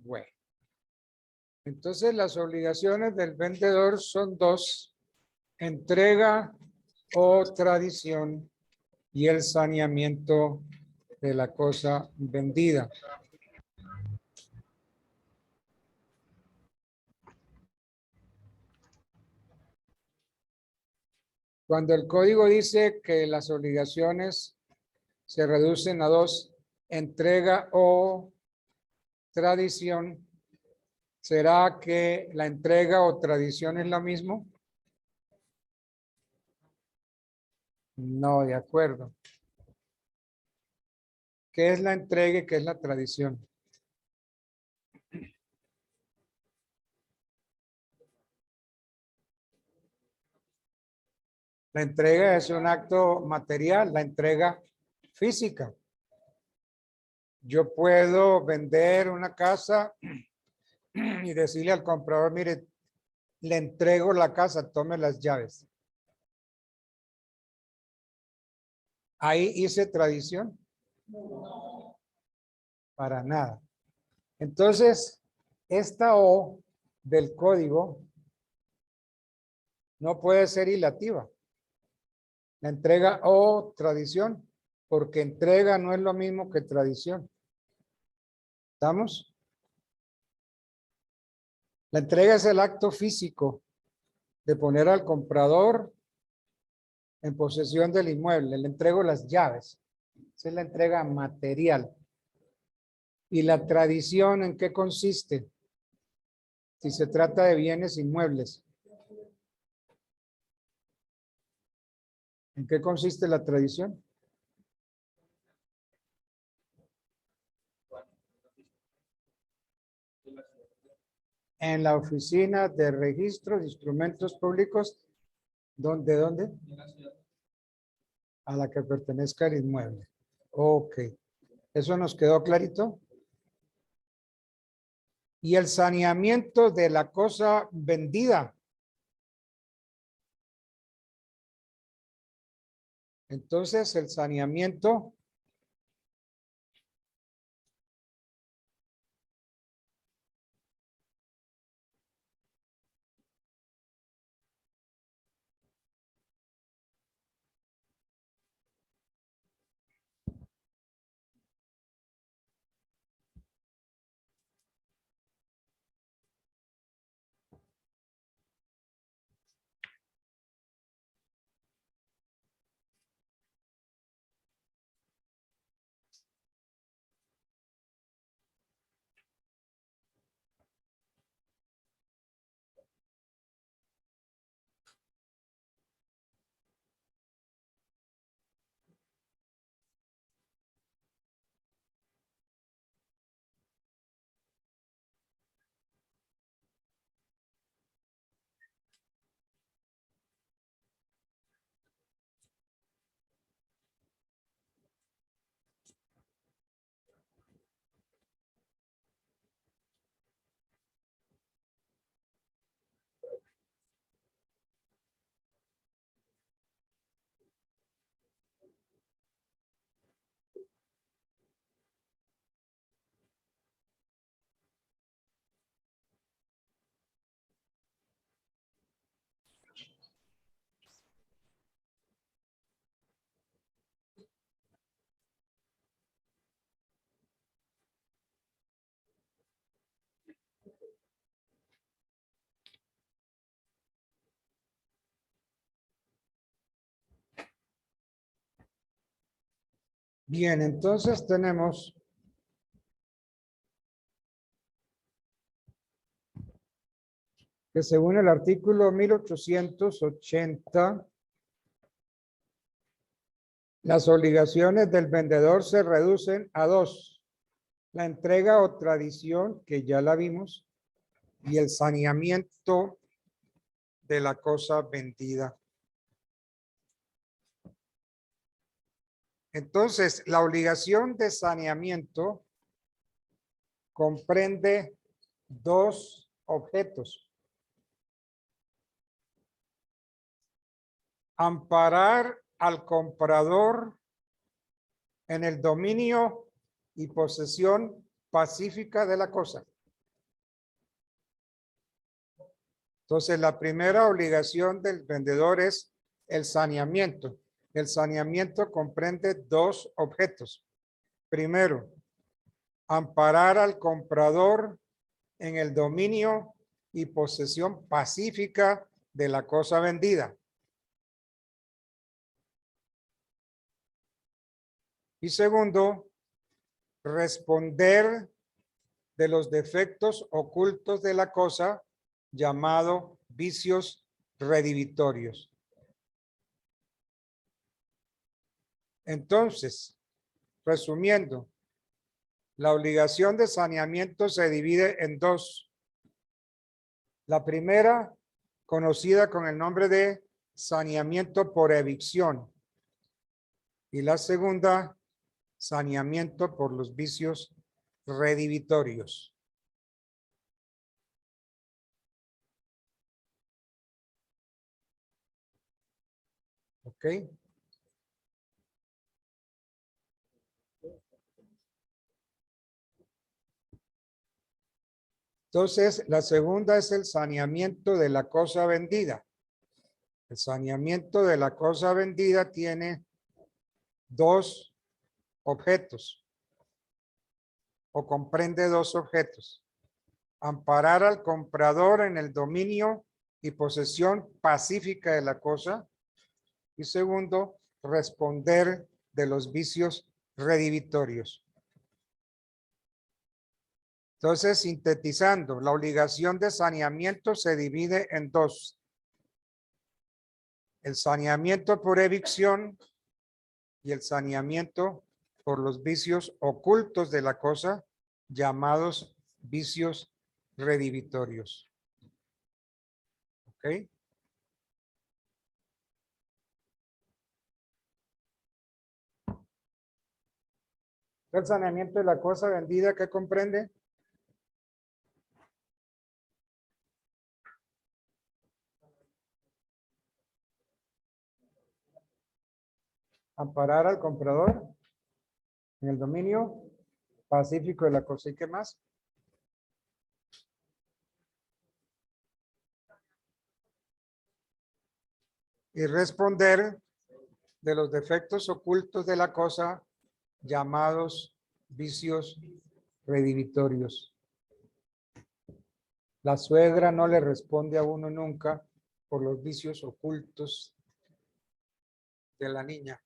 Bueno, entonces las obligaciones del vendedor son dos: entrega o tradición y el saneamiento de la cosa vendida. Cuando el código dice que las obligaciones se reducen a dos: entrega o tradición, ¿será que la entrega o tradición es lo mismo? No, de acuerdo. ¿Qué es la entrega y qué es la tradición? La entrega es un acto material, la entrega física. Yo puedo vender una casa y decirle al comprador, mire, le entrego la casa, tome las llaves. Ahí hice tradición. Para nada. Entonces, esta O del código no puede ser ilativa. La entrega o tradición, porque entrega no es lo mismo que tradición. ¿Estamos? La entrega es el acto físico de poner al comprador en posesión del inmueble. Le entrego las llaves. Esa es la entrega material. ¿Y la tradición en qué consiste? Si se trata de bienes inmuebles. ¿En qué consiste la tradición? En la oficina de registro de instrumentos públicos. ¿Dónde? A la que pertenezca el inmueble. Ok. ¿Eso nos quedó clarito? Y el saneamiento de la cosa vendida. Entonces, el saneamiento bien, entonces tenemos que según el artículo 1880, las obligaciones del vendedor se reducen a dos: la entrega o tradición, que ya la vimos, y el saneamiento de la cosa vendida. Entonces, la obligación de saneamiento comprende dos objetos: amparar al comprador en el dominio y posesión pacífica de la cosa. Entonces, la primera obligación del vendedor es el saneamiento. El saneamiento comprende dos objetos. Primero, amparar al comprador en el dominio y posesión pacífica de la cosa vendida. Y segundo, responder de los defectos ocultos de la cosa, llamado vicios redivitorios. Entonces, resumiendo, la obligación de saneamiento se divide en dos. La primera, conocida con el nombre de saneamiento por evicción. Y la segunda, saneamiento por los vicios redivitorios. ¿Ok? Entonces, la segunda es el saneamiento de la cosa vendida. El saneamiento de la cosa vendida tiene dos objetos o comprende dos objetos. Amparar al comprador en el dominio y posesión pacífica de la cosa. Y segundo, responder de los vicios redivitorios. Entonces, sintetizando, la obligación de saneamiento se divide en dos. El saneamiento por evicción y el saneamiento por los vicios ocultos de la cosa, llamados vicios redivitorios. ¿Ok? El saneamiento de la cosa vendida, ¿qué comprende? Amparar al comprador en el dominio pacífico de la cosa. ¿Y qué más? Y responder de los defectos ocultos de la cosa, llamados vicios redivitorios. La suegra no le responde a uno nunca por los vicios ocultos de la niña.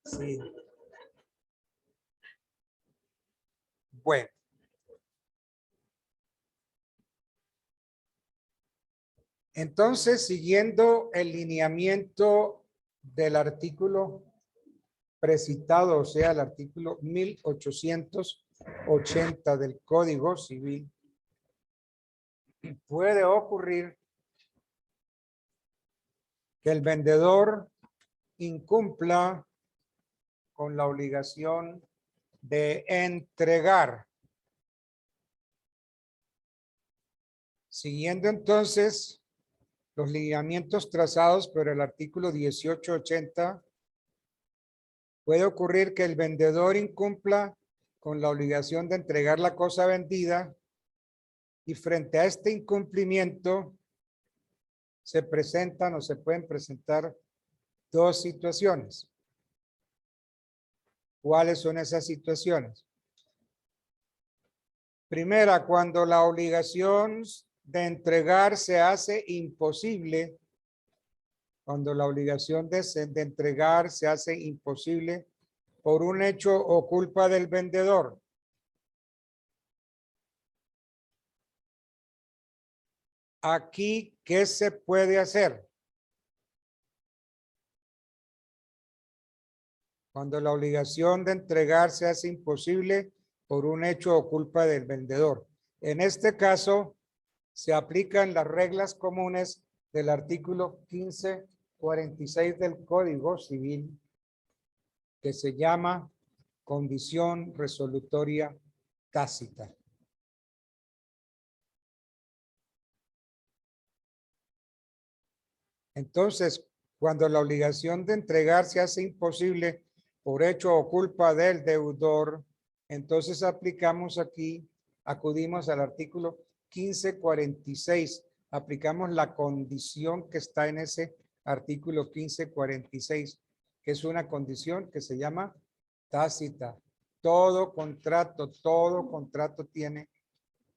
Sí. Bueno. Entonces, siguiendo el lineamiento del artículo precitado, o sea, el artículo 1880 del Código Civil, puede ocurrir que el vendedor incumpla con la obligación de entregar. Siguiendo entonces los lineamientos trazados por el artículo 1880, puede ocurrir que el vendedor incumpla con la obligación de entregar la cosa vendida y frente a este incumplimiento se presentan o se pueden presentar dos situaciones. ¿Cuáles son esas situaciones? Primera, cuando la obligación de entregar se hace imposible, cuando la obligación de entregar se hace imposible por un hecho o culpa del vendedor. Aquí, ¿qué se puede hacer? Cuando la obligación de entregar se hace imposible por un hecho o culpa del vendedor. En este caso, se aplican las reglas comunes del artículo 1546 del Código Civil, que se llama condición resolutoria tácita. Entonces, cuando la obligación de entregar se hace imposible por hecho o culpa del deudor, Entonces aplicamos aquí, acudimos al artículo 1546. Aplicamos la condición que está en ese artículo 1546, que es una condición que se llama tácita. Todo contrato tiene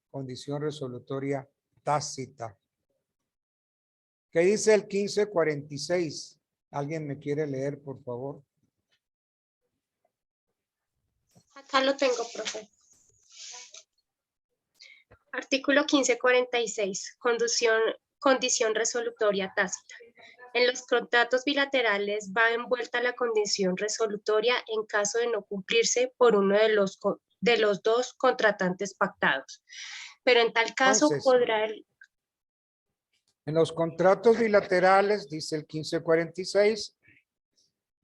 condición resolutoria tácita. ¿Qué dice el 1546? ¿Alguien me quiere leer, por favor? Acá lo tengo, profe. Artículo 1546. Condición resolutoria tácita. En los contratos bilaterales va envuelta la condición resolutoria en caso de no cumplirse por uno de los dos contratantes pactados. Pero en tal caso Entonces, podrá... en los contratos bilaterales, dice el 1546,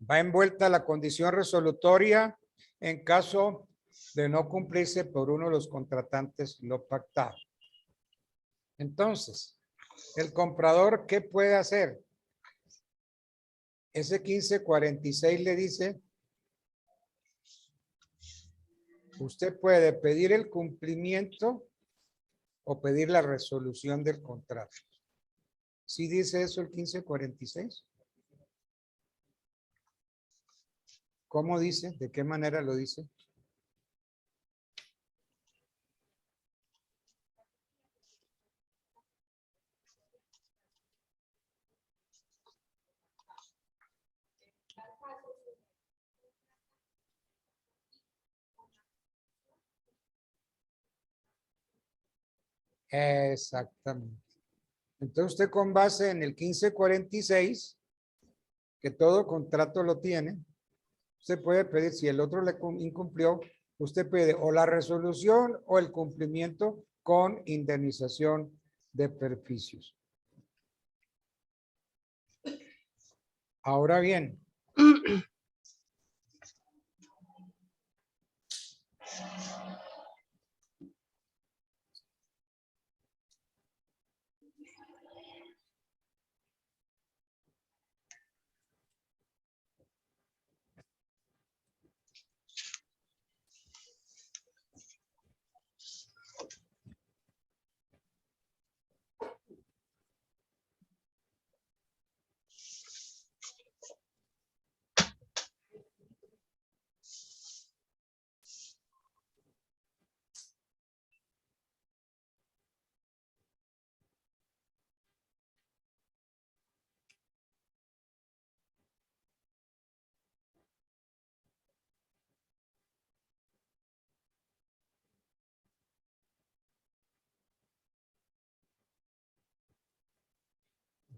va envuelta la condición resolutoria en caso de no cumplirse por uno de los contratantes lo pactado. Entonces, el comprador, ¿qué puede hacer? Ese 1546 le dice, usted puede pedir el cumplimiento o pedir la resolución del contrato. ¿Sí dice eso el 1546? ¿Cómo dice? ¿De qué manera lo dice? Exactamente. Entonces usted con base en el 1546, que todo contrato lo tiene, usted puede pedir, si el otro le incumplió, usted pide o la resolución o el cumplimiento con indemnización de perjuicios. Ahora bien,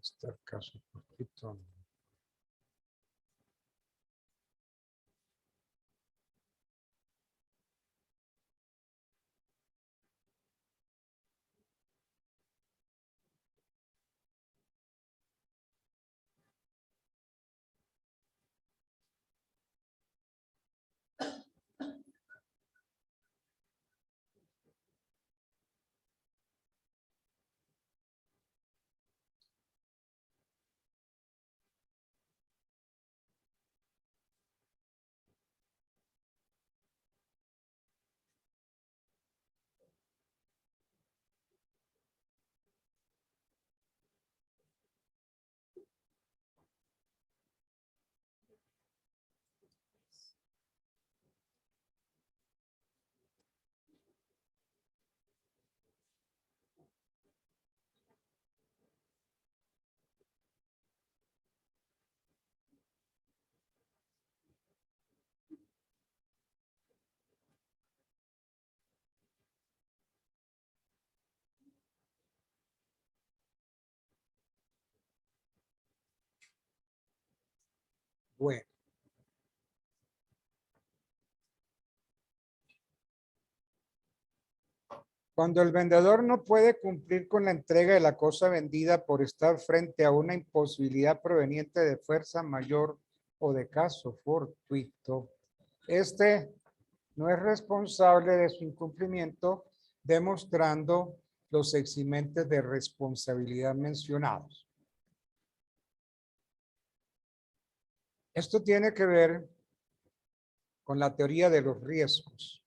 este caso poquito. Bueno. Cuando el vendedor no puede cumplir con la entrega de la cosa vendida por estar frente a una imposibilidad proveniente de fuerza mayor o de caso fortuito, este no es responsable de su incumplimiento, demostrando los eximentes de responsabilidad mencionados. Esto tiene que ver con la teoría de los riesgos.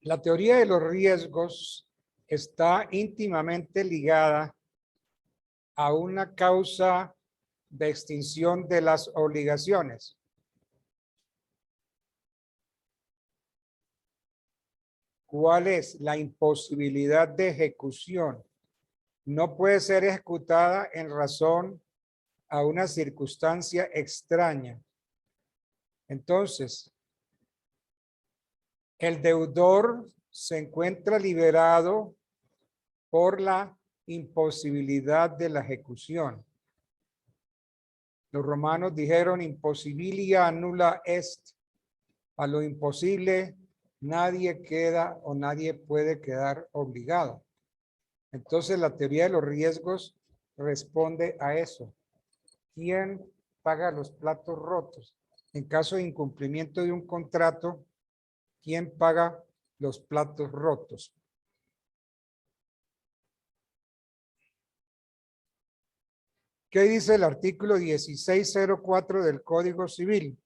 La teoría de los riesgos está íntimamente ligada a una causa de extinción de las obligaciones. ¿Cuál es? La imposibilidad de ejecución. No puede ser ejecutada en razón a una circunstancia extraña. Entonces, el deudor se encuentra liberado por la imposibilidad de la ejecución. Los romanos dijeron imposibilia nulla est. A lo imposible nadie queda o nadie puede quedar obligado. Entonces la teoría de los riesgos responde a eso. ¿Quién paga los platos rotos? En caso de incumplimiento de un contrato, ¿quién paga los platos rotos? ¿Qué dice el artículo 1604 del Código Civil?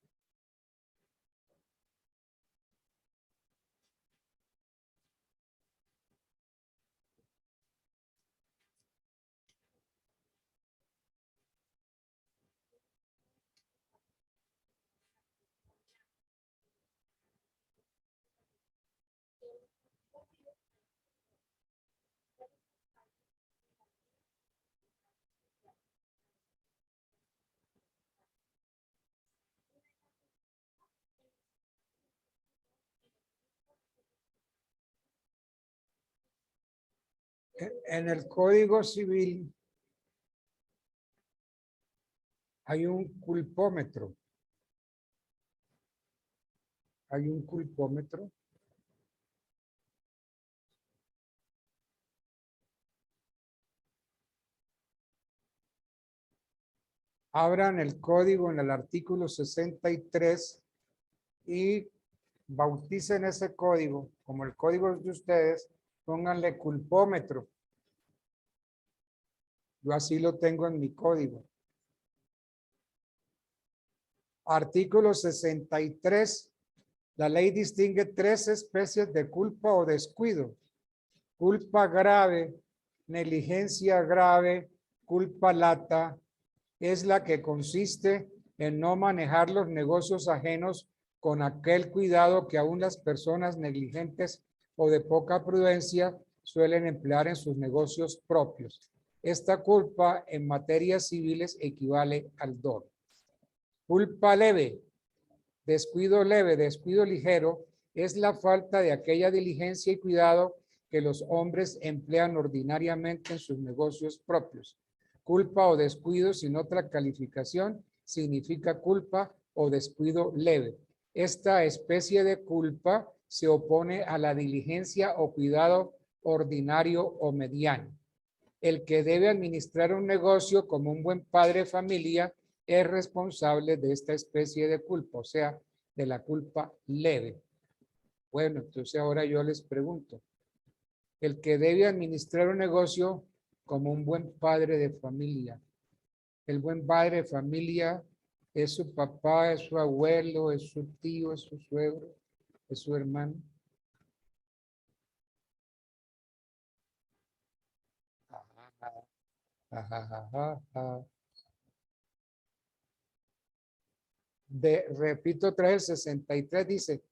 En el Código Civil hay un culpómetro. Hay un culpómetro. Abran el código en el artículo 63 y bauticen ese código, como el código de ustedes, pónganle culpómetro. Yo así lo tengo en mi código. Artículo 63. La ley distingue tres especies de culpa o descuido. Culpa grave, negligencia grave, culpa lata, es la que consiste en no manejar los negocios ajenos con aquel cuidado que aún las personas negligentes o de poca prudencia suelen emplear en sus negocios propios. Esta culpa en materias civiles equivale al dolo. Culpa leve, descuido leve, descuido ligero, es la falta de aquella diligencia y cuidado que los hombres emplean ordinariamente en sus negocios propios. Culpa o descuido sin otra calificación significa culpa o descuido leve. Esta especie de culpa se opone a la diligencia o cuidado ordinario o mediano. El que debe administrar un negocio como un buen padre de familia es responsable de esta especie de culpa, o sea, de la culpa leve. Bueno, entonces ahora yo les pregunto, el que debe administrar un negocio como un buen padre de familia, el buen padre de familia es su papá, es su abuelo, es su tío, es su suegro, es su hermano. Repito otra vez, 63 dice,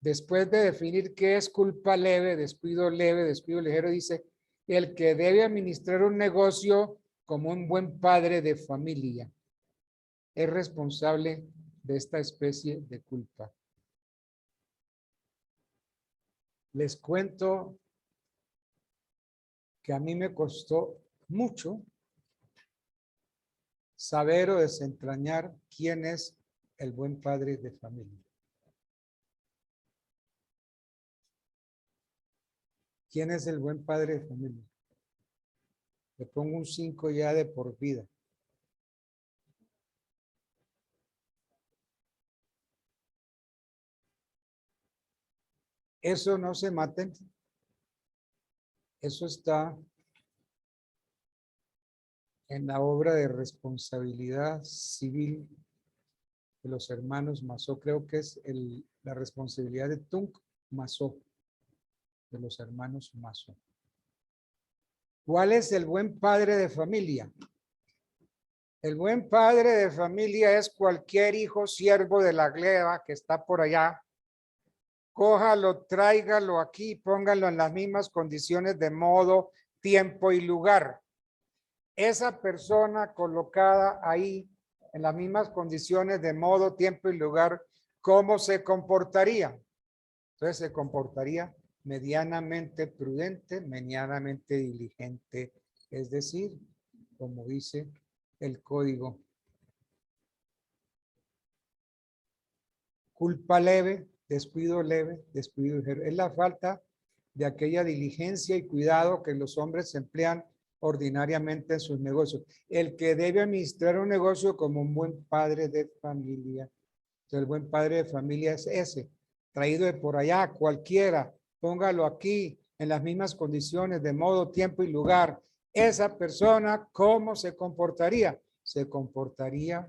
después de definir qué es culpa leve, descuido ligero, dice, el que debe administrar un negocio como un buen padre de familia es responsable de esta especie de culpa. Les cuento que a mí me costó mucho saber o desentrañar quién es el buen padre de familia. ¿Quién es el buen padre de familia? Le pongo un 5 ya de por vida. Eso no se maten. Eso está en la obra de responsabilidad civil de los hermanos Massó. Creo que es la responsabilidad de Tunk Massó. de los hermanos Mazo. ¿Cuál es el buen padre de familia? El buen padre de familia es cualquier hijo siervo de la gleba que está por allá. Cójalo, tráigalo aquí, póngalo en las mismas condiciones de modo, tiempo y lugar. Esa persona colocada ahí en las mismas condiciones de modo, tiempo y lugar, ¿cómo se comportaría? Entonces se comportaría medianamente prudente, medianamente diligente, es decir, como dice el código. Culpa leve, descuido ligero. Es la falta de aquella diligencia y cuidado que los hombres emplean ordinariamente en sus negocios. El que debe administrar un negocio como un buen padre de familia. Entonces, el buen padre de familia es ese, traído de por allá, cualquiera, póngalo aquí en las mismas condiciones de modo, tiempo y lugar. Esa persona, ¿cómo se comportaría? Se comportaría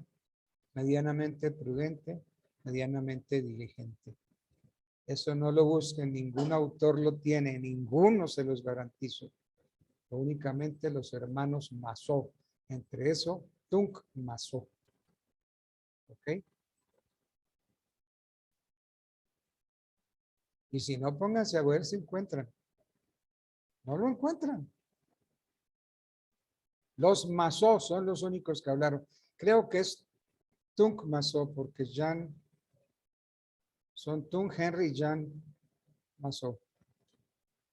medianamente prudente, medianamente diligente. Eso no lo busquen, ningún autor lo tiene, ninguno se los garantizo. Únicamente los hermanos Mazo. Entre eso, Tunk Mazo. ¿Ok? Y si no, pónganse a ver si encuentran. No lo encuentran. Los Mazo son los únicos que hablaron. Creo que es Tunk Mazo porque Jan, son Tunk Henry y Jan Mazo.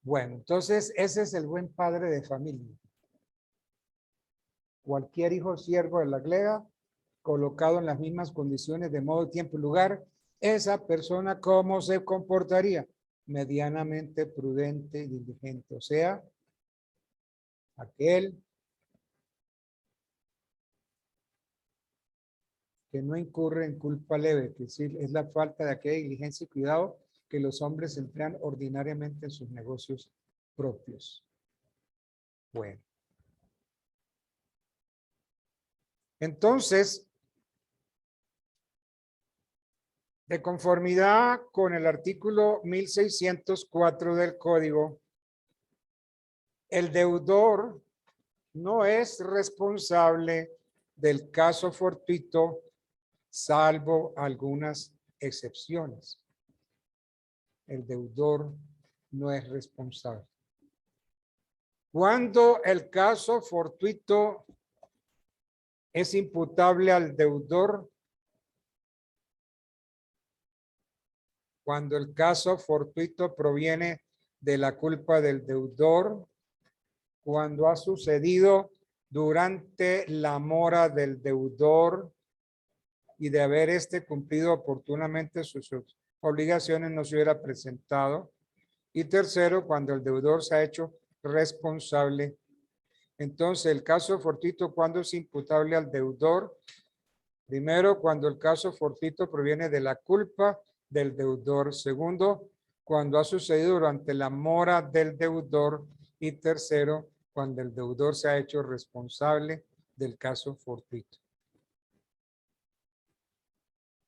Bueno, entonces ese es el buen padre de familia. Cualquier hijo siervo de la gleba, colocado en las mismas condiciones de modo, tiempo y lugar, esa persona, ¿cómo se comportaría? Medianamente prudente y diligente. O sea, aquel que no incurre en culpa leve, que es la falta de aquella diligencia y cuidado que los hombres emplean ordinariamente en sus negocios propios. Bueno. Entonces, de conformidad con el artículo 1604 del Código, el deudor no es responsable del caso fortuito, salvo algunas excepciones. El deudor no es responsable. Cuando el caso fortuito es imputable al deudor, cuando el caso fortuito proviene de la culpa del deudor, cuando ha sucedido durante la mora del deudor y de haber cumplido oportunamente sus obligaciones no se hubiera presentado. Y tercero, cuando el deudor se ha hecho responsable. Entonces, el caso fortuito, ¿cuándo es imputable al deudor? Primero, cuando el caso fortuito proviene de la culpa del deudor. Segundo, cuando ha sucedido durante la mora del deudor. Y tercero, cuando el deudor se ha hecho responsable del caso fortuito.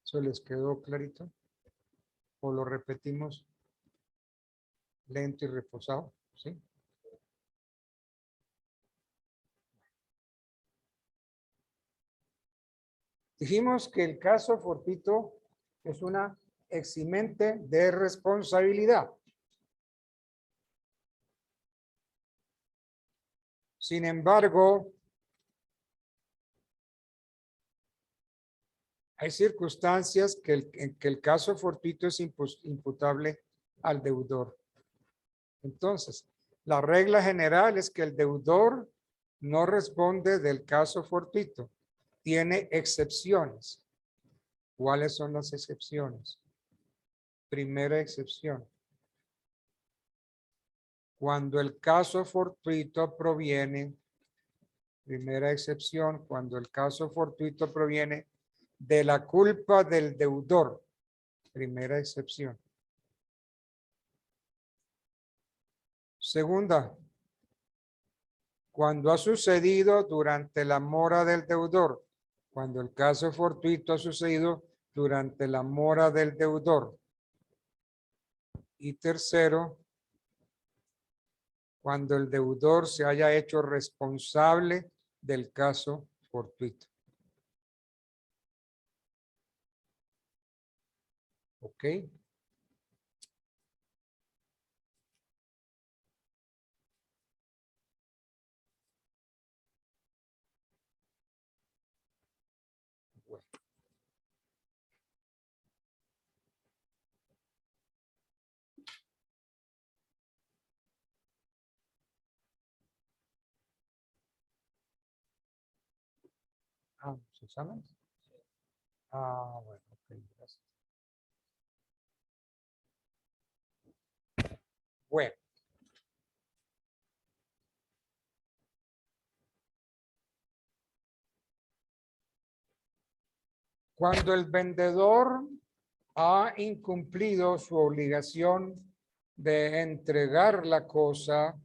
¿Eso les quedó clarito? ¿O lo repetimos lento y reposado? ¿Sí? Dijimos que el caso fortuito es una eximente de responsabilidad. Sin embargo, hay circunstancias en que el caso fortuito es imputable al deudor. Entonces, la regla general es que el deudor no responde del caso fortuito. Tiene excepciones. ¿Cuáles son las excepciones? Primera excepción. Cuando el caso fortuito proviene, primera excepción, cuando el caso fortuito proviene de la culpa del deudor. Primera excepción. Segunda, cuando ha sucedido durante la mora del deudor. Cuando el caso fortuito ha sucedido durante la mora del deudor. Y tercero, cuando el deudor se haya hecho responsable del caso fortuito. ¿Ok? Bueno. ¿Susana? Bueno, ok, gracias. Bueno. Cuando el vendedor ha incumplido su obligación de entregar la cosa,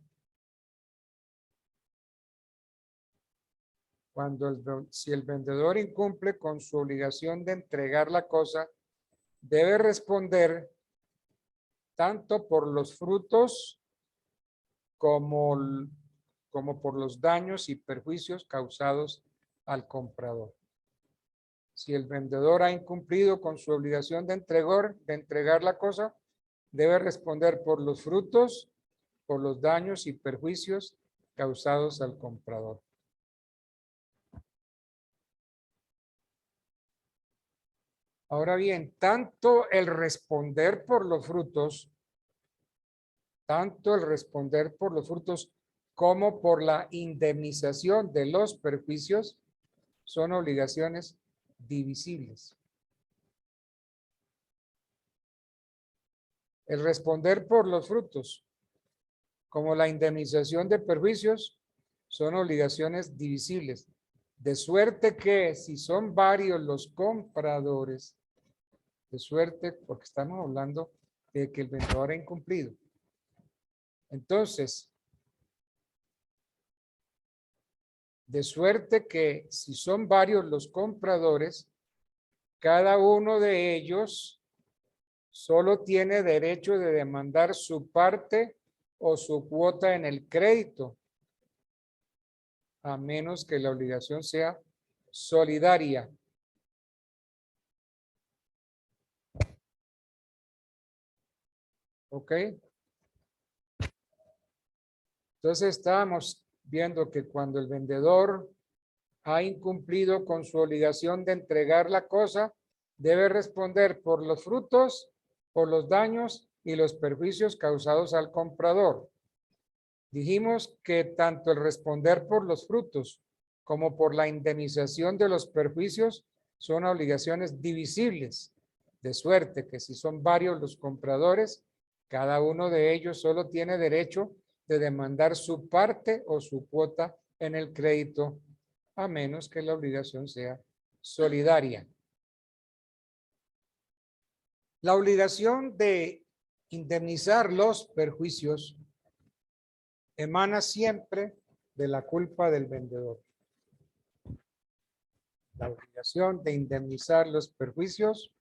si el vendedor incumple con su obligación de entregar la cosa, debe responder tanto por los frutos como por los daños y perjuicios causados al comprador. Si el vendedor ha incumplido con su obligación de entregar la cosa, debe responder por los frutos, por los daños y perjuicios causados al comprador. Ahora bien, tanto el responder por los frutos, como por la indemnización de los perjuicios son obligaciones divisibles. El responder por los frutos, como la indemnización de perjuicios, son obligaciones divisibles. De suerte que si son varios los compradores, de suerte, porque estamos hablando de que el vendedor ha incumplido. Entonces, de suerte que si son varios los compradores, cada uno de ellos solo tiene derecho de demandar su parte o su cuota en el crédito, a menos que la obligación sea solidaria. ¿Ok? Entonces estábamos viendo que cuando el vendedor ha incumplido con su obligación de entregar la cosa, debe responder por los frutos, por los daños y los perjuicios causados al comprador. Dijimos que tanto el responder por los frutos como por la indemnización de los perjuicios son obligaciones divisibles, de suerte que si son varios los compradores, cada uno de ellos solo tiene derecho de demandar su parte o su cuota en el crédito, a menos que la obligación sea solidaria. La obligación de indemnizar los perjuicios emana siempre de la culpa del vendedor. La obligación de indemnizar los perjuicios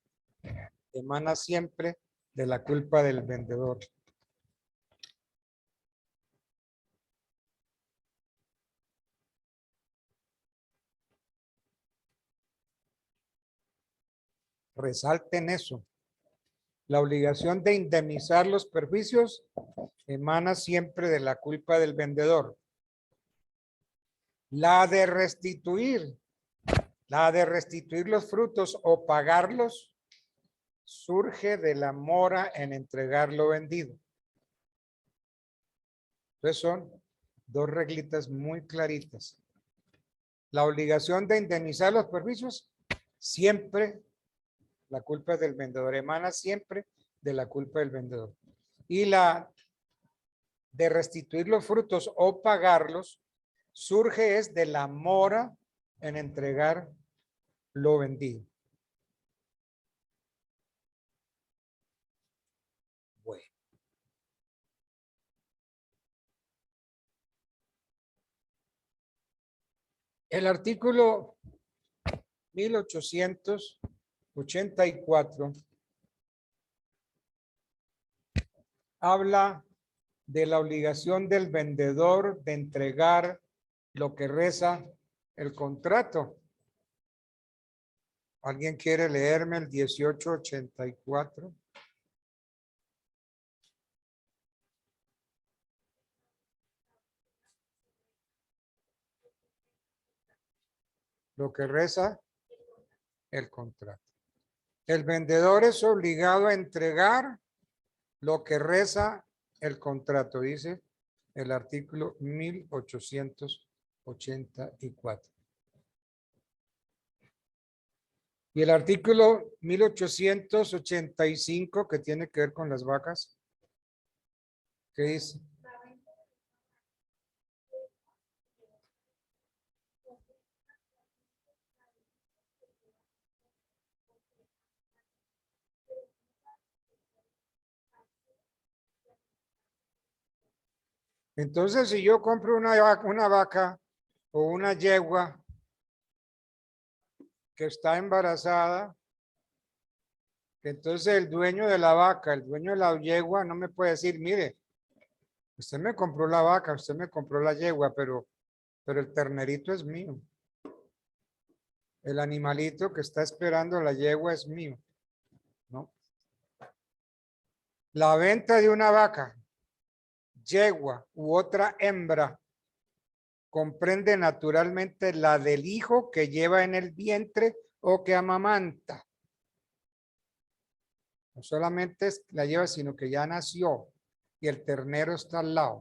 emana siempre de la culpa del vendedor. Resalten eso. La obligación de indemnizar los perjuicios emana siempre de la culpa del vendedor. La de restituir los frutos o pagarlos surge de la mora en entregar lo vendido. Entonces son dos reglitas muy claritas. La obligación de indemnizar los perjuicios, siempre la culpa es del vendedor, emana siempre de la culpa del vendedor. Y la de restituir los frutos o pagarlos surge es de la mora en entregar lo vendido. Bueno. El artículo 1884 habla de la obligación del vendedor de entregar lo que reza el contrato. ¿Alguien quiere leerme el 1884? Lo que reza el contrato. El vendedor es obligado a entregar lo que reza el contrato, dice el artículo 1884. Y el artículo 1885, que tiene que ver con las vacas, ¿qué dice? Entonces, si yo compro una vaca o una yegua que está embarazada, entonces el dueño de la vaca, el dueño de la yegua no me puede decir, mire, usted me compró la vaca, usted me compró la yegua, pero el ternerito es mío. El animalito que está esperando la yegua es mío, ¿no? La venta de una vaca, yegua u otra hembra comprende naturalmente la del hijo que lleva en el vientre o que amamanta. No solamente la lleva, sino que ya nació y el ternero está al lado.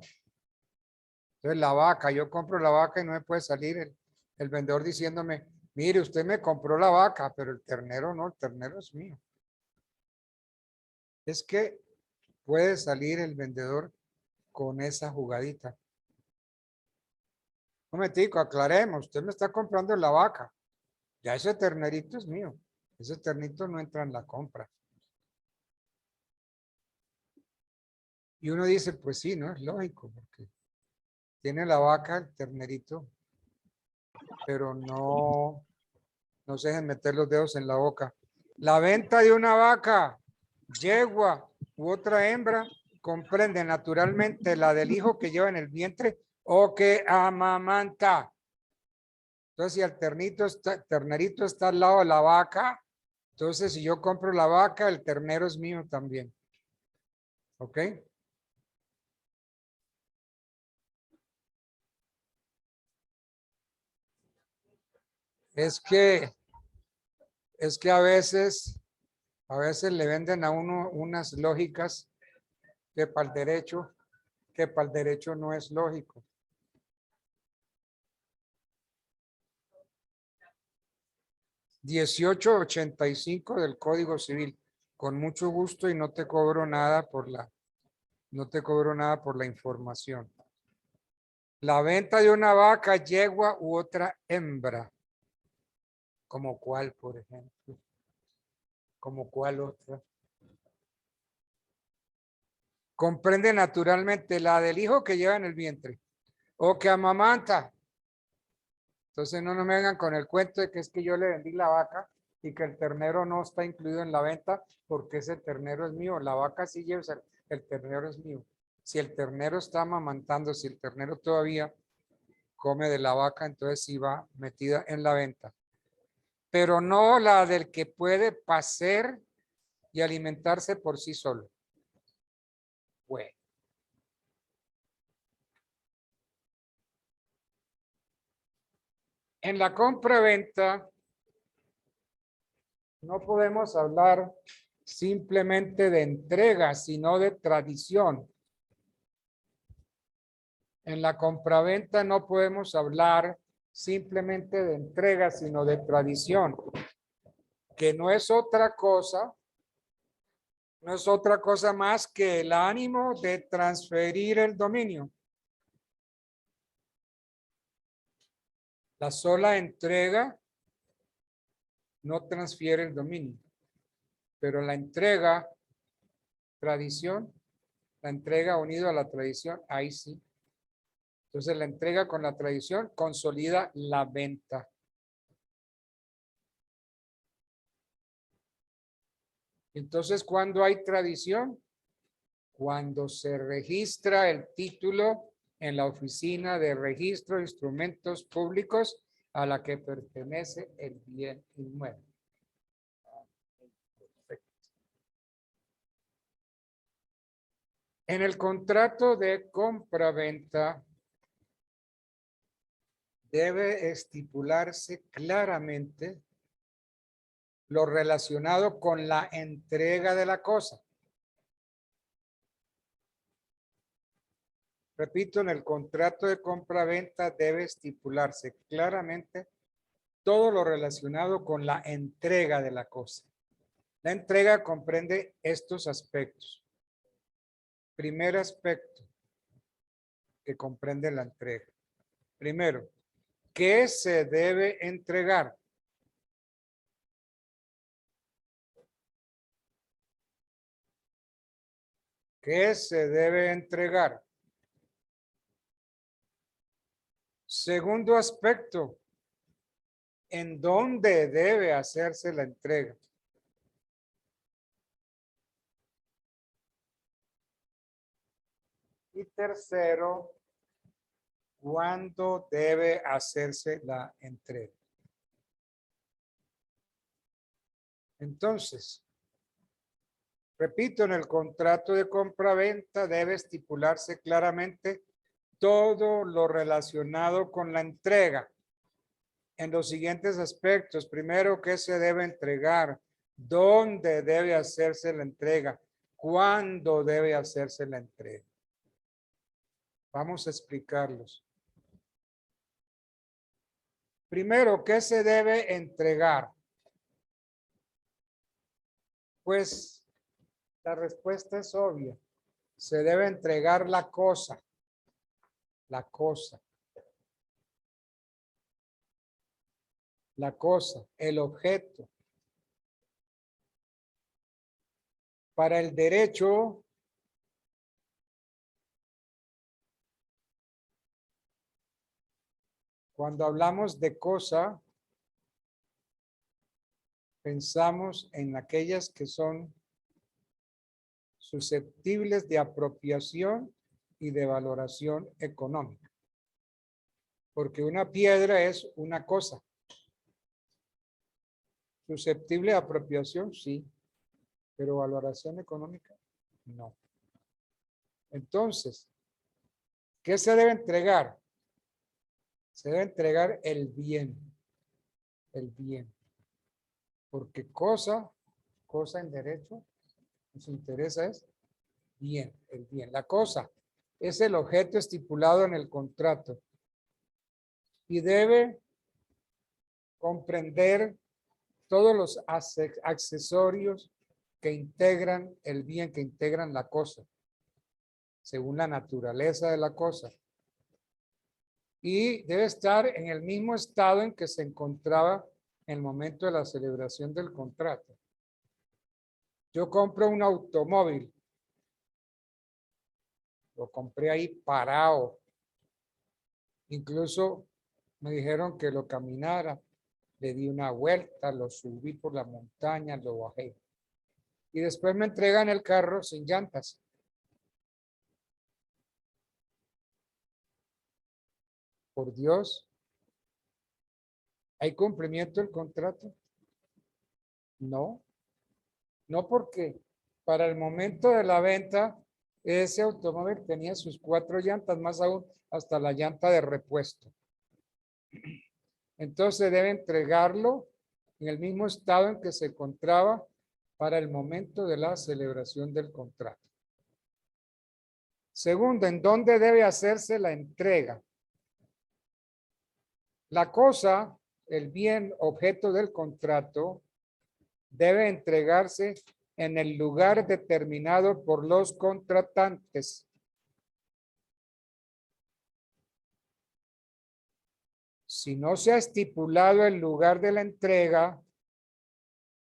Entonces la vaca, yo compro la vaca y no me puede salir el vendedor diciéndome, mire, usted me compró la vaca, pero el ternero no, el ternero es mío. Es que puede salir el vendedor con esa jugadita. Un momentico, aclaremos, usted me está comprando la vaca. Ya ese ternerito es mío. Ese ternito no entra en la compra. Y uno dice, pues sí, ¿no? Es lógico, porque tiene la vaca, el ternerito, pero no se dejen meter los dedos en la boca. La venta de una vaca, yegua u otra hembra comprende naturalmente la del hijo que lleva en el vientre o que amamanta. Entonces, si el ternerito está al lado de la vaca, entonces si yo compro la vaca, el ternero es mío también. ¿Ok? Es que a veces le venden a uno unas lógicas que para el derecho no es lógico. $18.85 del Código Civil. Con mucho gusto y no te cobro nada por la información. La venta de una vaca, yegua u otra hembra. ¿Como cuál, por ejemplo? ¿Como cuál otra? Comprende naturalmente la del hijo que lleva en el vientre o que amamanta. Entonces no me vengan con el cuento de que es que yo le vendí la vaca y que el ternero no está incluido en la venta porque ese ternero es mío. La vaca sí lleva, el ternero es mío. Si el ternero está amamantando, si el ternero todavía come de la vaca, entonces sí va metida en la venta. Pero no la del que puede pacer y alimentarse por sí solo. Bueno. En la compra-venta no podemos hablar simplemente de entrega, sino de tradición. En la compraventa no podemos hablar simplemente de entrega, sino de tradición, que no es otra cosa más que el ánimo de transferir el dominio. La sola entrega no transfiere el dominio, pero la entrega, tradición, la entrega unido a la tradición, ahí sí. Entonces la entrega con la tradición consolida la venta. Entonces, cuando hay tradición, Cuando se registra el título en la Oficina de Registro de Instrumentos Públicos a la que pertenece el bien inmueble. Perfecto. En el contrato de compra-venta debe estipularse claramente lo relacionado con la entrega de la cosa. Repito, en el contrato de compra-venta debe estipularse claramente todo lo relacionado con la entrega de la cosa. La entrega comprende estos aspectos. Primer aspecto que comprende la entrega. Primero, ¿qué se debe entregar? ¿Qué se debe entregar? Segundo aspecto, ¿en dónde debe hacerse la entrega? Y tercero, ¿cuándo debe hacerse la entrega? Entonces, repito, en el contrato de compra-venta debe estipularse claramente todo lo relacionado con la entrega en los siguientes aspectos. Primero, ¿qué se debe entregar? ¿Dónde debe hacerse la entrega? ¿Cuándo debe hacerse la entrega? Vamos a explicarlos. Primero, ¿qué se debe entregar? Pues la respuesta es obvia. Se debe entregar la cosa. La cosa. La cosa, el objeto. Para el derecho, cuando hablamos de cosa, pensamos en aquellas que son susceptibles de apropiación y de valoración económica. Porque una piedra es una cosa. Susceptible de apropiación, sí, pero valoración económica, no. Entonces, ¿qué se debe entregar? Se debe entregar el bien. El bien. Porque cosa en derecho, nos interesa es bien, el bien. La cosa es el objeto estipulado en el contrato y debe comprender todos los accesorios que integran el bien, que integran la cosa, según la naturaleza de la cosa. Y debe estar en el mismo estado en que se encontraba en el momento de la celebración del contrato. Yo compro un automóvil. Lo compré ahí parado. Incluso me dijeron que lo caminara. Le di una vuelta, lo subí por la montaña, lo bajé. Y después me entregan el carro sin llantas. Por Dios. ¿Hay cumplimiento del contrato? No. No, porque para el momento de la venta, ese automóvil tenía sus 4 llantas, más aún hasta la llanta de repuesto. Entonces debe entregarlo en el mismo estado en que se encontraba para el momento de la celebración del contrato. Segundo, ¿en dónde debe hacerse la entrega? La cosa, el bien objeto del contrato, debe entregarse en el lugar determinado por los contratantes. Si no se ha estipulado el lugar de la entrega,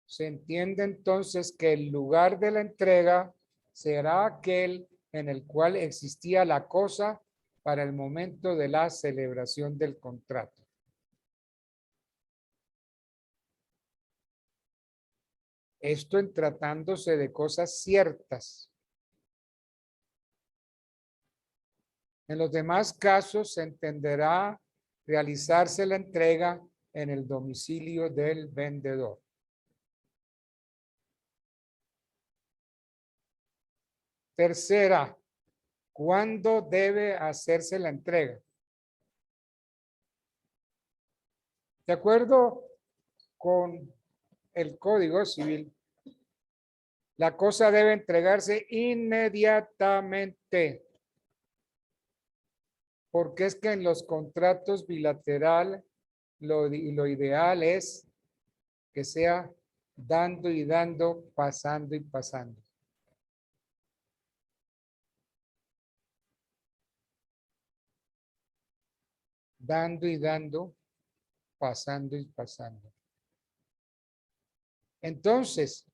se entiende entonces que el lugar de la entrega será aquel en el cual existía la cosa para el momento de la celebración del contrato. Esto en tratándose de cosas ciertas. En los demás casos se entenderá realizarse la entrega en el domicilio del vendedor. Tercera, ¿cuándo debe hacerse la entrega? De acuerdo con el Código Civil, la cosa debe entregarse inmediatamente. Porque es que en los contratos bilaterales lo ideal es que sea dando y dando, pasando y pasando. Dando y dando, pasando y pasando. Entonces,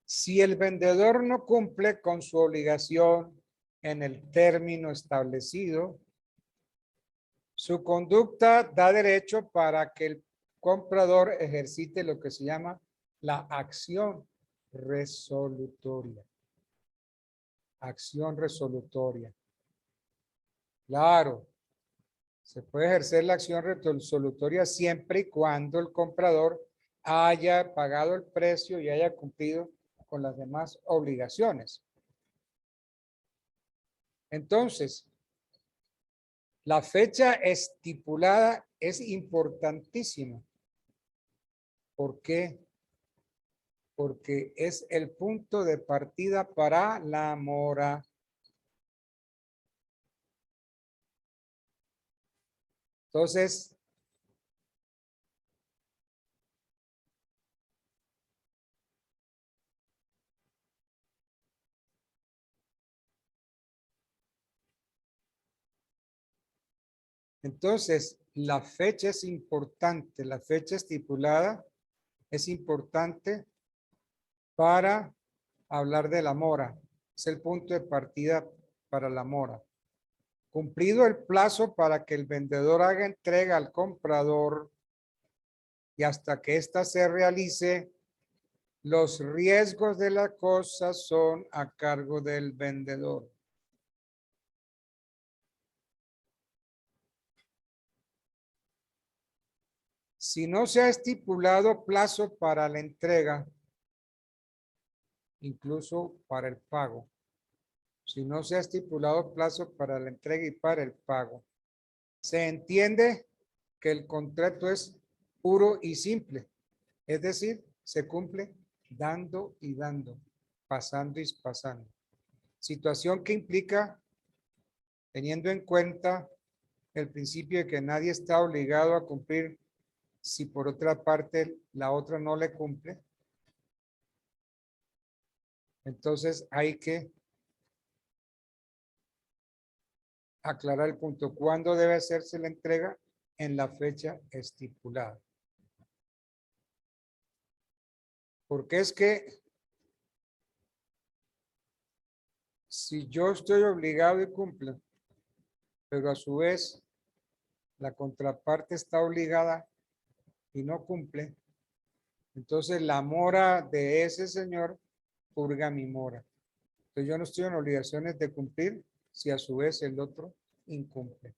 si el vendedor no cumple con su obligación en el término establecido, su conducta da derecho para que el comprador ejercite lo que se llama la acción resolutoria. Acción resolutoria. Claro, se puede ejercer la acción resolutoria siempre y cuando el comprador haya pagado el precio y haya cumplido con las demás obligaciones. Entonces, la fecha estipulada es importantísima. ¿Por qué? Porque es el punto de partida para la mora. Entonces, la fecha es importante, la fecha estipulada es importante para hablar de la mora. Es el punto de partida para la mora. Cumplido el plazo para que el vendedor haga entrega al comprador y hasta que ésta se realice, los riesgos de la cosa son a cargo del vendedor. Si no se ha estipulado plazo para la entrega, incluso para el pago, si no se ha estipulado plazo para la entrega y para el pago, se entiende que el contrato es puro y simple. Es decir, se cumple dando y dando, pasando y pasando. Situación que implica, teniendo en cuenta el principio de que nadie está obligado a cumplir si por otra parte la otra no le cumple. Entonces hay que aclarar el punto. ¿Cuándo debe hacerse la entrega? En la fecha estipulada. Porque es que si yo estoy obligado y cumplo, pero a su vez la contraparte está obligada y no cumple, entonces la mora de ese señor purga mi mora. Entonces yo no estoy en obligaciones de cumplir si a su vez el otro incumple.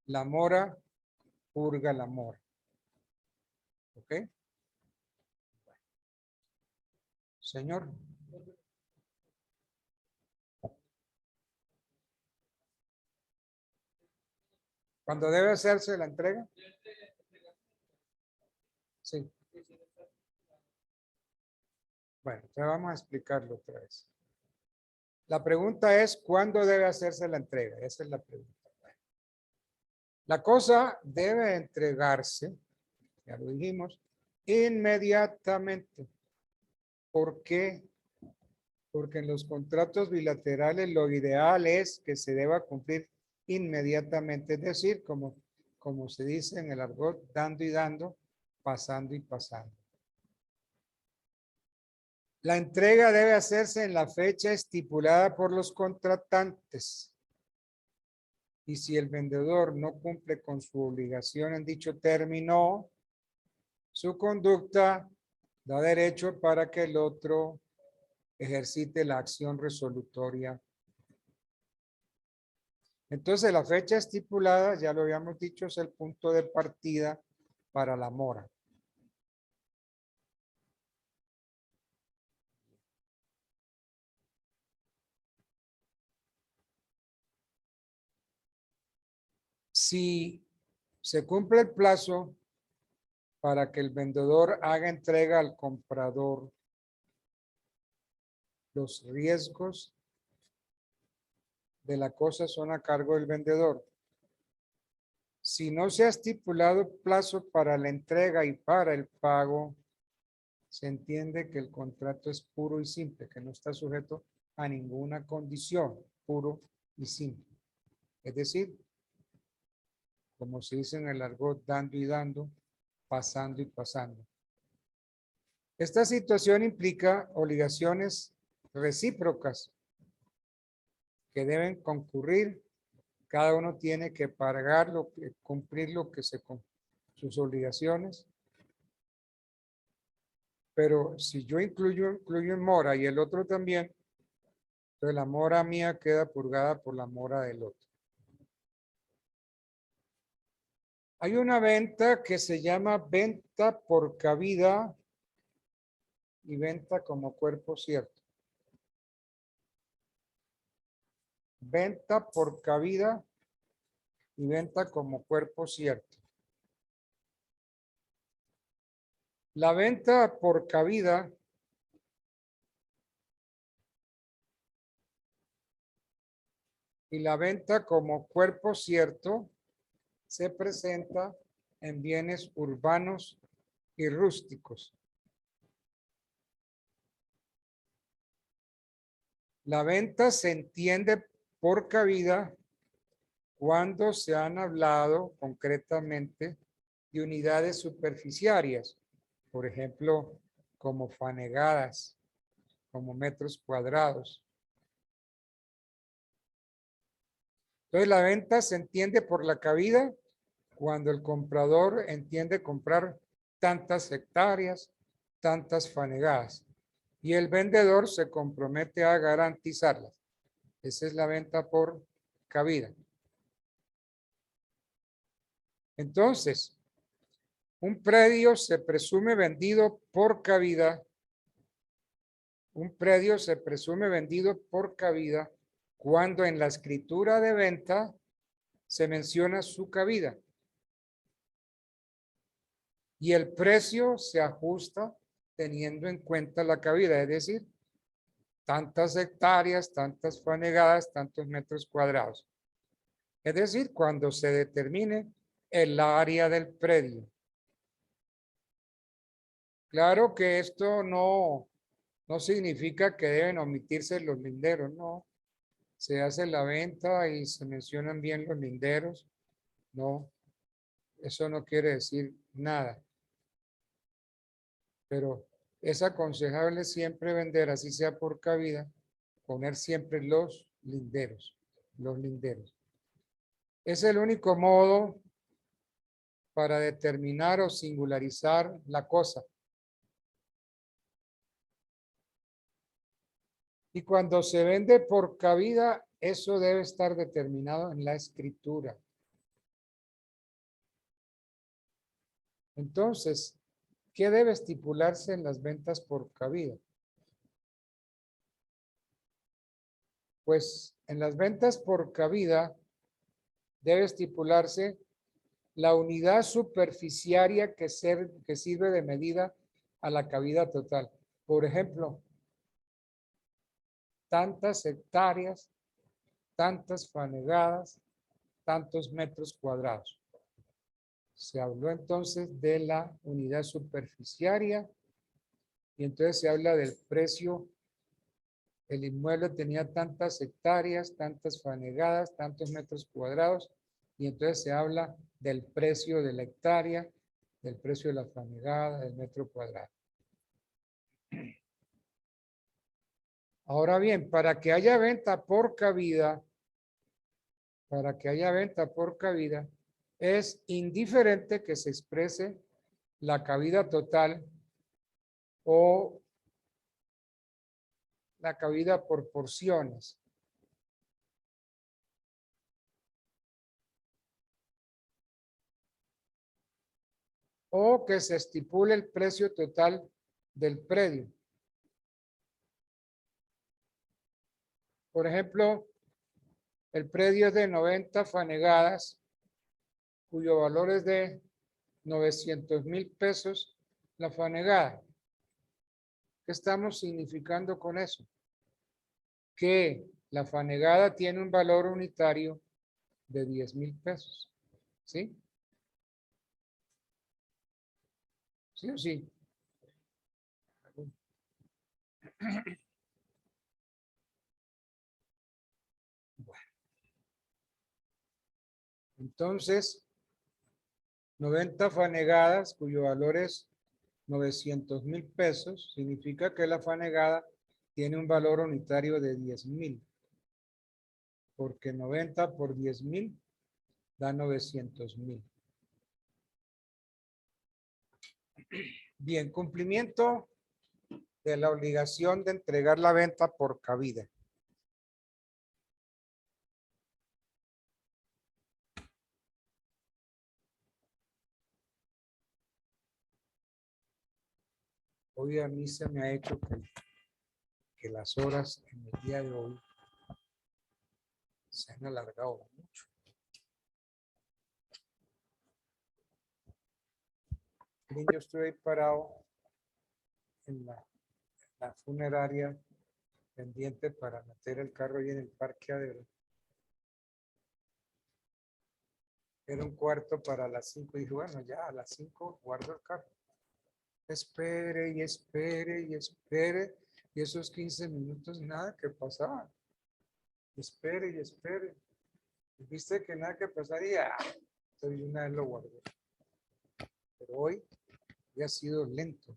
La mora purga la mora. ¿Ok? Señor. ¿Cuándo debe hacerse la entrega? Sí. Bueno, ya vamos a explicarlo otra vez. La pregunta es, ¿cuándo debe hacerse la entrega? Esa es la pregunta. La cosa debe entregarse, ya lo dijimos, inmediatamente. ¿Por qué? Porque en los contratos bilaterales lo ideal es que se deba cumplir inmediatamente, es decir, como se dice en el argot, dando y dando, pasando y pasando. La entrega debe hacerse en la fecha estipulada por los contratantes. Y si el vendedor no cumple con su obligación en dicho término, su conducta da derecho para que el otro ejercite la acción resolutoria Entonces la fecha estipulada, ya lo habíamos dicho, es el punto de partida para la mora. Si se cumple el plazo para que el vendedor haga entrega al comprador, los riesgos de la cosa son a cargo del vendedor. Si no se ha estipulado plazo para la entrega y para el pago, se entiende que el contrato es puro y simple, que no está sujeto a ninguna condición, puro y simple. Es decir, como se dice en el argot, dando y dando, pasando y pasando. Esta situación implica obligaciones recíprocas que deben concurrir. Cada uno tiene que pagar cumplir sus obligaciones. Pero si yo incluyo en mora y el otro también, entonces la mora mía queda purgada por la mora del otro. Hay una venta que se llama venta por cabida y venta como cuerpo cierto. Venta por cabida y venta como cuerpo cierto. La venta por cabida y la venta como cuerpo cierto se presenta en bienes urbanos y rústicos. La venta se entiende por cabida cuando se han hablado concretamente de unidades superficiarias, por ejemplo, como fanegadas, como metros cuadrados. Entonces la venta se entiende por la cabida cuando el comprador entiende comprar tantas hectáreas, tantas fanegadas, y el vendedor se compromete a garantizarlas. Esa es la venta por cabida. Entonces, un predio se presume vendido por cabida. Un predio se presume vendido por cabida cuando en la escritura de venta se menciona su cabida y el precio se ajusta teniendo en cuenta la cabida, es decir, tantas hectáreas, tantas fanegadas, tantos metros cuadrados. Es decir, cuando se determine el área del predio. Claro que esto no significa que deben omitirse los linderos, no. Se hace la venta y se mencionan bien los linderos. No, eso no quiere decir nada. Pero es aconsejable siempre vender, así sea por cabida, poner siempre los linderos. Los linderos. Es el único modo para determinar o singularizar la cosa. Y cuando se vende por cabida, eso debe estar determinado en la escritura. Entonces, ¿qué debe estipularse en las ventas por cabida? Pues en las ventas por cabida debe estipularse la unidad superficiaria que sirve de medida a la cabida total. Por ejemplo, tantas hectáreas, tantas fanegadas, tantos metros cuadrados. Se habló entonces de la unidad superficiaria y entonces se habla del precio. El inmueble tenía tantas hectáreas, tantas fanegadas, tantos metros cuadrados y entonces se habla del precio de la hectárea, del precio de la fanegada, del metro cuadrado. Ahora bien, para que haya venta por cabida, es indiferente que se exprese la cabida total o la cabida por porciones. o que se estipule el precio total del predio. Por ejemplo, el predio es de 90 fanegadas, cuyo valor es de 900,000 pesos la fanegada. ¿Qué estamos significando con eso? Que la fanegada tiene un valor unitario de 10,000 pesos. ¿Sí? ¿Sí o sí? Bueno. Entonces, 90 fanegadas cuyo valor es 900,000 pesos, significa que la fanegada tiene un valor unitario de 10,000. Porque 90 por 10,000 da 900,000. Bien, cumplimiento de la obligación de entregar la venta por cabida. Hoy a mí se me ha hecho que las horas en el día de hoy se han alargado mucho. Yo estoy parado en la funeraria pendiente para meter el carro ahí en el parqueadero. Era un cuarto para las 5 y dije, bueno, ya a las 5 guardo el carro. Espere y espere y espere. Y esos 15 minutos nada que pasaba. Espere y espere. Y viste que nada que pasaría. Entonces una vez lo guardé. Pero hoy ya ha sido lento.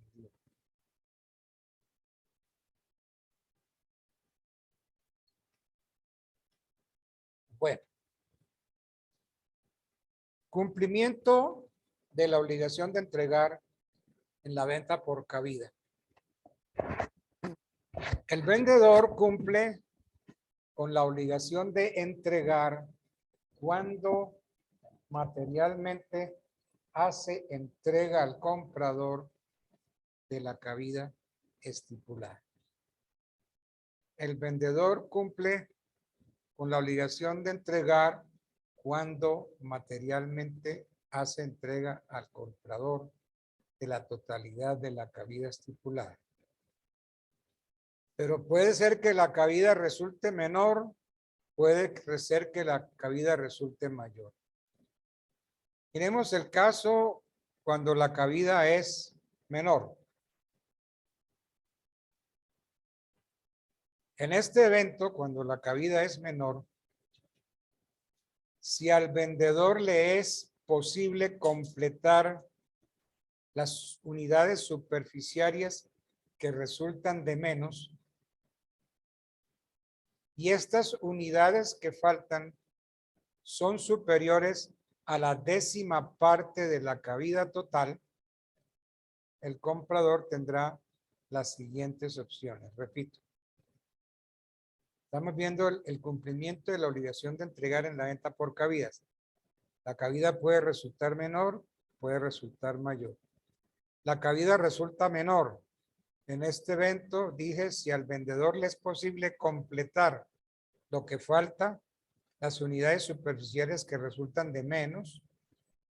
Bueno. Cumplimiento de la obligación de entregar en la venta por cabida. El vendedor cumple con la obligación de entregar cuando materialmente hace entrega al comprador de la cabida estipulada. El vendedor cumple con la obligación de entregar cuando materialmente hace entrega al comprador de la totalidad de la cabida estipulada. Pero puede ser que la cabida resulte menor, puede ser que la cabida resulte mayor. Miremos el caso cuando la cabida es menor. En este evento, cuando la cabida es menor, si al vendedor le es posible completar las unidades superficiarias que resultan de menos, y estas unidades que faltan son superiores a la 10ª parte de la cabida total, el comprador tendrá las siguientes opciones. Repito, estamos viendo el cumplimiento de la obligación de entregar en la venta por cabidas. La cabida puede resultar menor, puede resultar mayor. La cabida resulta menor. En este evento dije, si al vendedor le es posible completar lo que falta, las unidades superficiales que resultan de menos,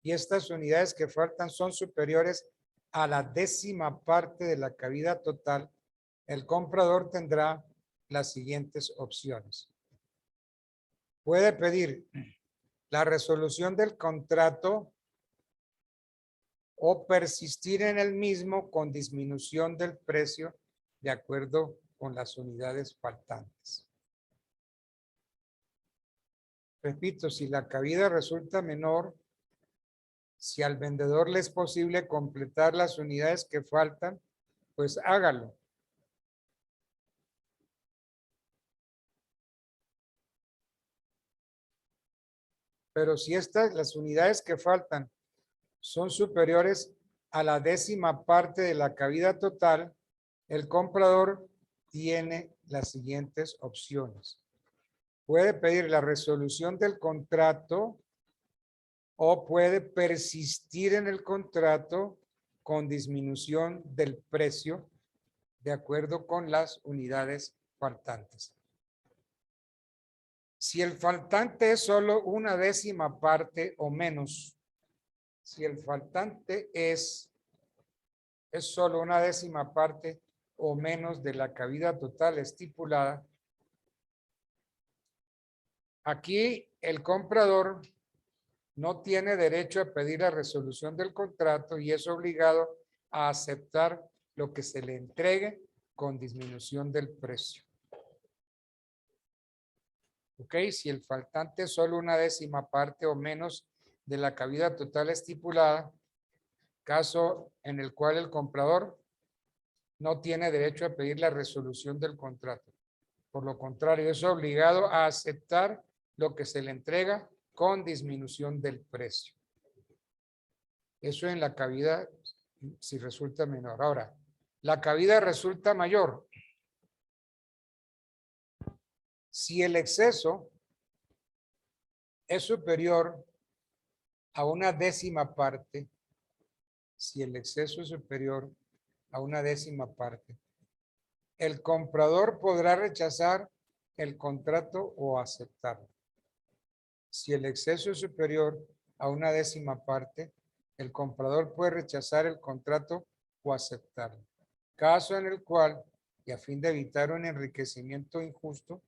y estas unidades que faltan son superiores a la 10ª parte de la cabida total, el comprador tendrá las siguientes opciones. Puede pedir la resolución del contrato o persistir en el mismo con disminución del precio de acuerdo con las unidades faltantes. Repito, si la cabida resulta menor, si al vendedor le es posible completar las unidades que faltan, pues hágalo. Pero si las unidades que faltan son superiores a la 10ª parte de la cabida total, el comprador tiene las siguientes opciones. Puede pedir la resolución del contrato o puede persistir en el contrato con disminución del precio de acuerdo con las unidades faltantes. Si el faltante es solo una décima parte o menos, si el faltante es solo una décima parte o menos de la cabida total estipulada, aquí el comprador no tiene derecho a pedir la resolución del contrato y es obligado a aceptar lo que se le entregue con disminución del precio. ¿Ok? Si el faltante es solo una décima parte o menos de la cabida total estipulada, caso en el cual el comprador no tiene derecho a pedir la resolución del contrato. Por lo contrario, es obligado a aceptar lo que se le entrega con disminución del precio. Eso en la cabida si resulta menor. Ahora, la cabida resulta mayor. Si el exceso es superior a una décima parte, si el exceso es superior a una décima parte, el comprador podrá rechazar el contrato o aceptarlo. Si el exceso es superior a una décima parte, el comprador puede rechazar el contrato o aceptarlo. Caso en el cual, y a fin de evitar un enriquecimiento injusto,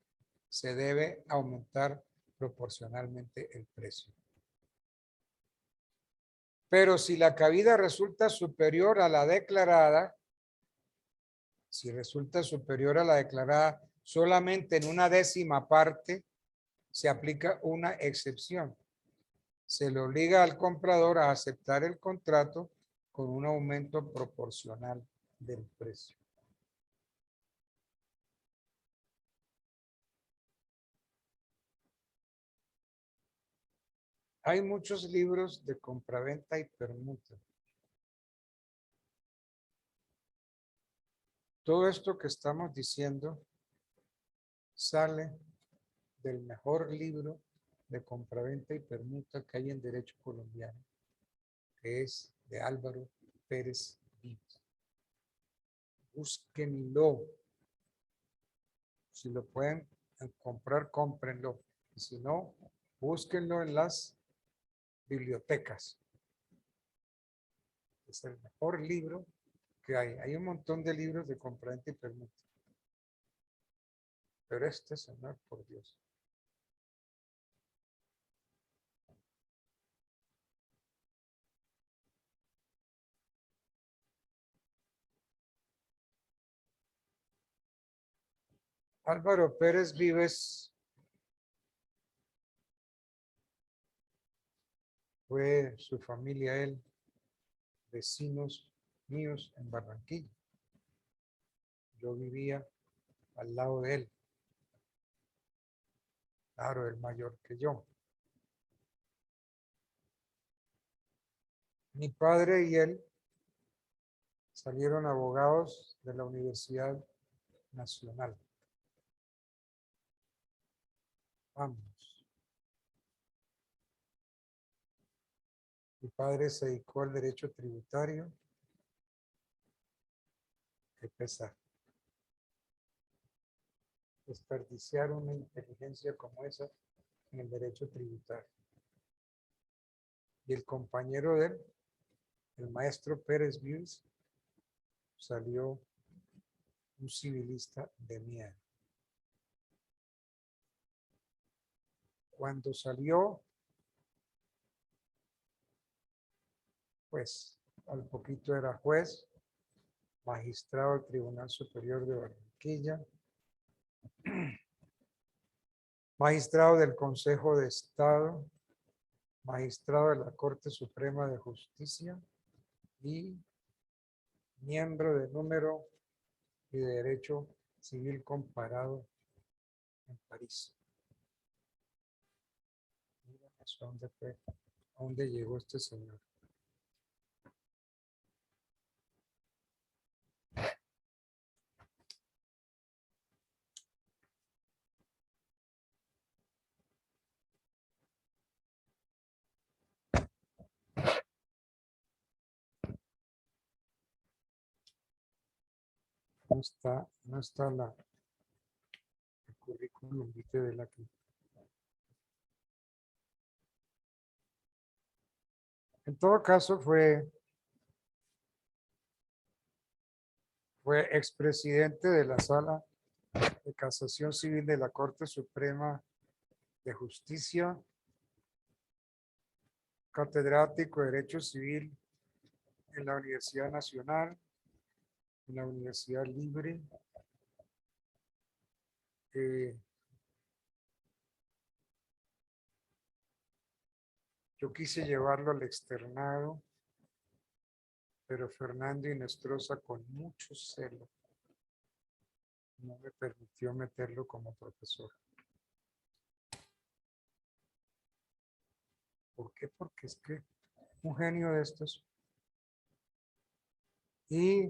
se debe aumentar proporcionalmente el precio. Pero si la cabida resulta superior a la declarada, si resulta superior a la declarada solamente en una décima parte, se aplica una excepción. Se le obliga al comprador a aceptar el contrato con un aumento proporcional del precio. Hay muchos libros de compraventa y permuta. Todo esto que estamos diciendo sale del mejor libro de compraventa y permuta que hay en derecho colombiano, que es de Álvaro Pérez Vives. Búsquenlo. Si lo pueden comprar, cómprenlo. Y si no, búsquenlo en las bibliotecas. Es el mejor libro que hay. Hay un montón de libros de compraventa y permuta. Pero este, señor, por Dios. Álvaro Pérez Vives fue su familia, él, vecinos míos en Barranquilla. Yo vivía al lado de él. Claro, él mayor que yo. Mi padre y él salieron abogados de la Universidad Nacional. Vamos. Mi padre se dedicó al derecho tributario. Qué pesar. Desperdiciar una inteligencia como esa en el derecho tributario. Y el compañero de él, el maestro Pérez Vives, salió un civilista de mierda. Cuando salió, pues al poquito era juez, magistrado del Tribunal Superior de Barranquilla, magistrado del Consejo de Estado, magistrado de la Corte Suprema de Justicia y miembro de Número y de Derecho Civil Comparado en París. Mira, ¿a dónde fue? ¿A dónde llegó este señor? No está el currículum vitae de la que. En todo caso fue expresidente de la Sala de Casación Civil de la Corte Suprema de Justicia, catedrático de Derecho Civil en la Universidad Nacional, en la Universidad Libre. Yo quise llevarlo al externado, pero Fernando Inestrosa, con mucho celo, no me permitió meterlo como profesor. ¿Por qué? Porque es que un genio de estos. Y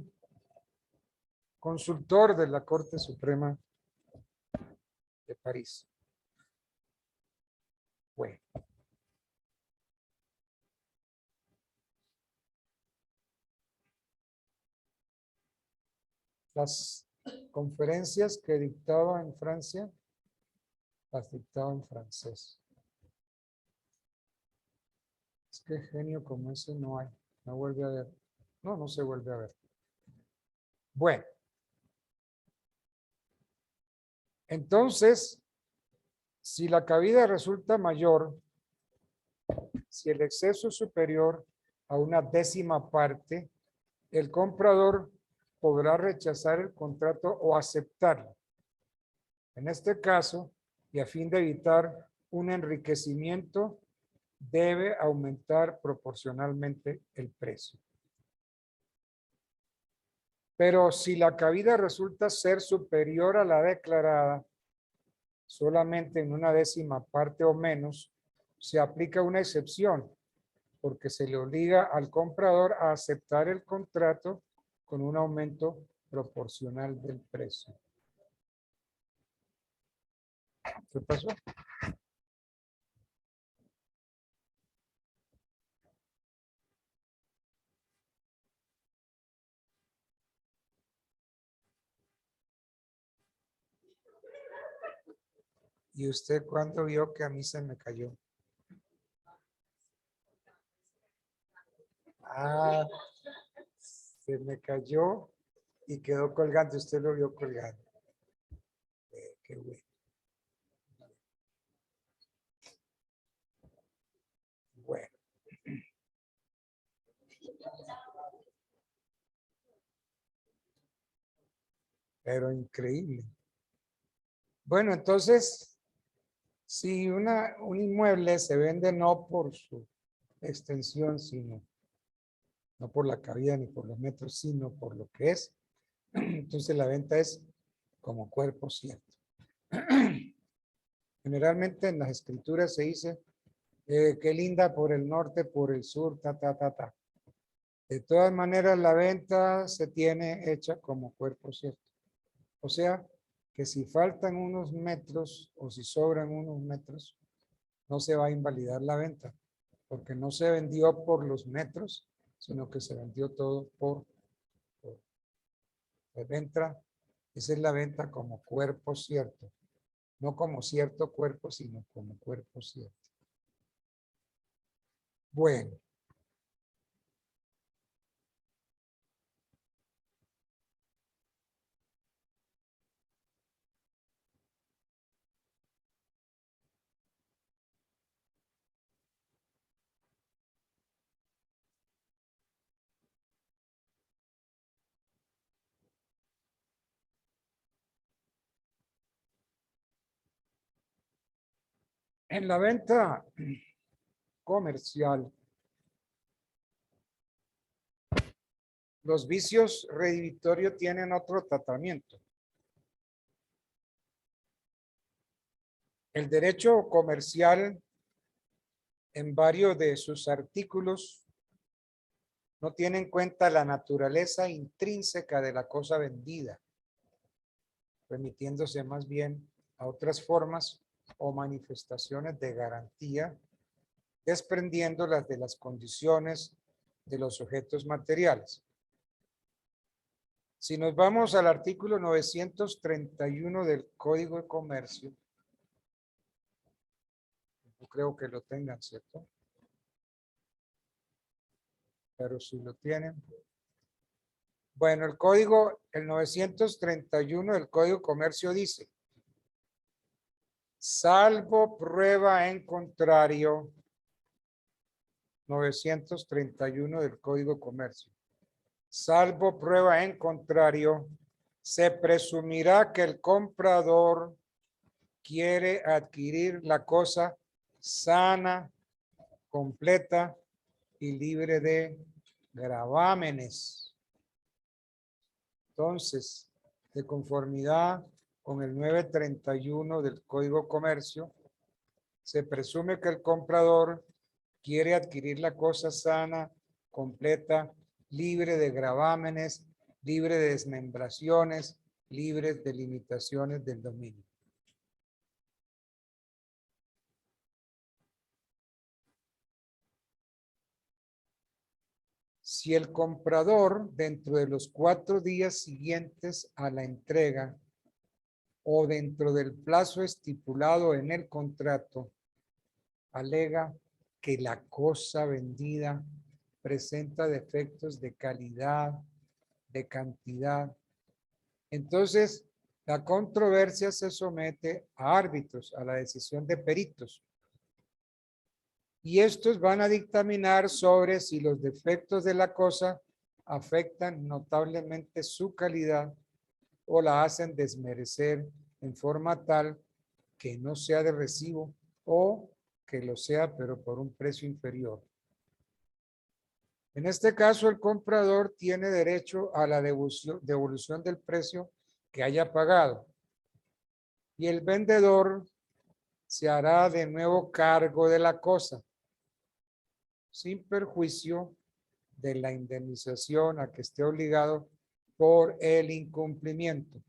consultor de la Corte Suprema de París. Bueno. Las conferencias que dictaba en Francia, las dictaba en francés. Es que genio como ese no hay. No vuelve a ver. No, no se vuelve a ver. Bueno. Entonces, si la cabida resulta mayor, si el exceso es superior a una décima parte, el comprador podrá rechazar el contrato o aceptarlo. En este caso, y a fin de evitar un enriquecimiento, debe aumentar proporcionalmente el precio. Pero si la cabida resulta ser superior a la declarada, solamente en una décima parte o menos, se aplica una excepción, porque se le obliga al comprador a aceptar el contrato con un aumento proporcional del precio. ¿Qué pasó? ¿Y usted cuándo vio que a mí se me cayó? Ah, se me cayó y quedó colgando. Usted lo vio colgando. Qué bueno. Bueno. Pero increíble. Bueno, entonces, si un inmueble se vende no por su extensión, sino no por la cabida ni por los metros, sino por lo que es, entonces la venta es como cuerpo cierto. Generalmente en las escrituras se dice qué linda por el norte, por el sur, ta, ta, ta, ta. De todas maneras, la venta se tiene hecha como cuerpo cierto. O sea, que si faltan unos metros o si sobran unos metros, no se va a invalidar la venta, porque no se vendió por los metros, sino que se vendió todo por la venta. Esa es la venta como cuerpo cierto, no como cierto cuerpo, sino como cuerpo cierto. Bueno. En la venta comercial, los vicios redimitorios tienen otro tratamiento. El derecho comercial, en varios de sus artículos, no tiene en cuenta la naturaleza intrínseca de la cosa vendida, remitiéndose más bien a otras formas o manifestaciones de garantía, desprendiéndolas de las condiciones de los objetos materiales. Si nos vamos al artículo 931 del Código de Comercio, no creo que lo tengan, ¿cierto? Pero si lo tienen. Bueno, el 931 del Código de Comercio dice, salvo prueba en contrario, 931 del Código de Comercio. Salvo prueba en contrario, se presumirá que el comprador quiere adquirir la cosa sana, completa y libre de gravámenes. Entonces, de conformidad con el 931 del Código de Comercio, se presume que el comprador quiere adquirir la cosa sana, completa, libre de gravámenes, libre de desmembraciones, libre de limitaciones del dominio. Si el comprador, dentro de los 4 días siguientes a la entrega o dentro del plazo estipulado en el contrato, alega que la cosa vendida presenta defectos de calidad, de cantidad, entonces la controversia se somete a árbitros, a la decisión de peritos. Y estos van a dictaminar sobre si los defectos de la cosa afectan notablemente su calidad o la hacen desmerecer en forma tal que no sea de recibo o que lo sea, pero por un precio inferior. En este caso, el comprador tiene derecho a la devolución del precio que haya pagado y el vendedor se hará de nuevo cargo de la cosa, sin perjuicio de la indemnización a que esté obligado por el incumplimiento.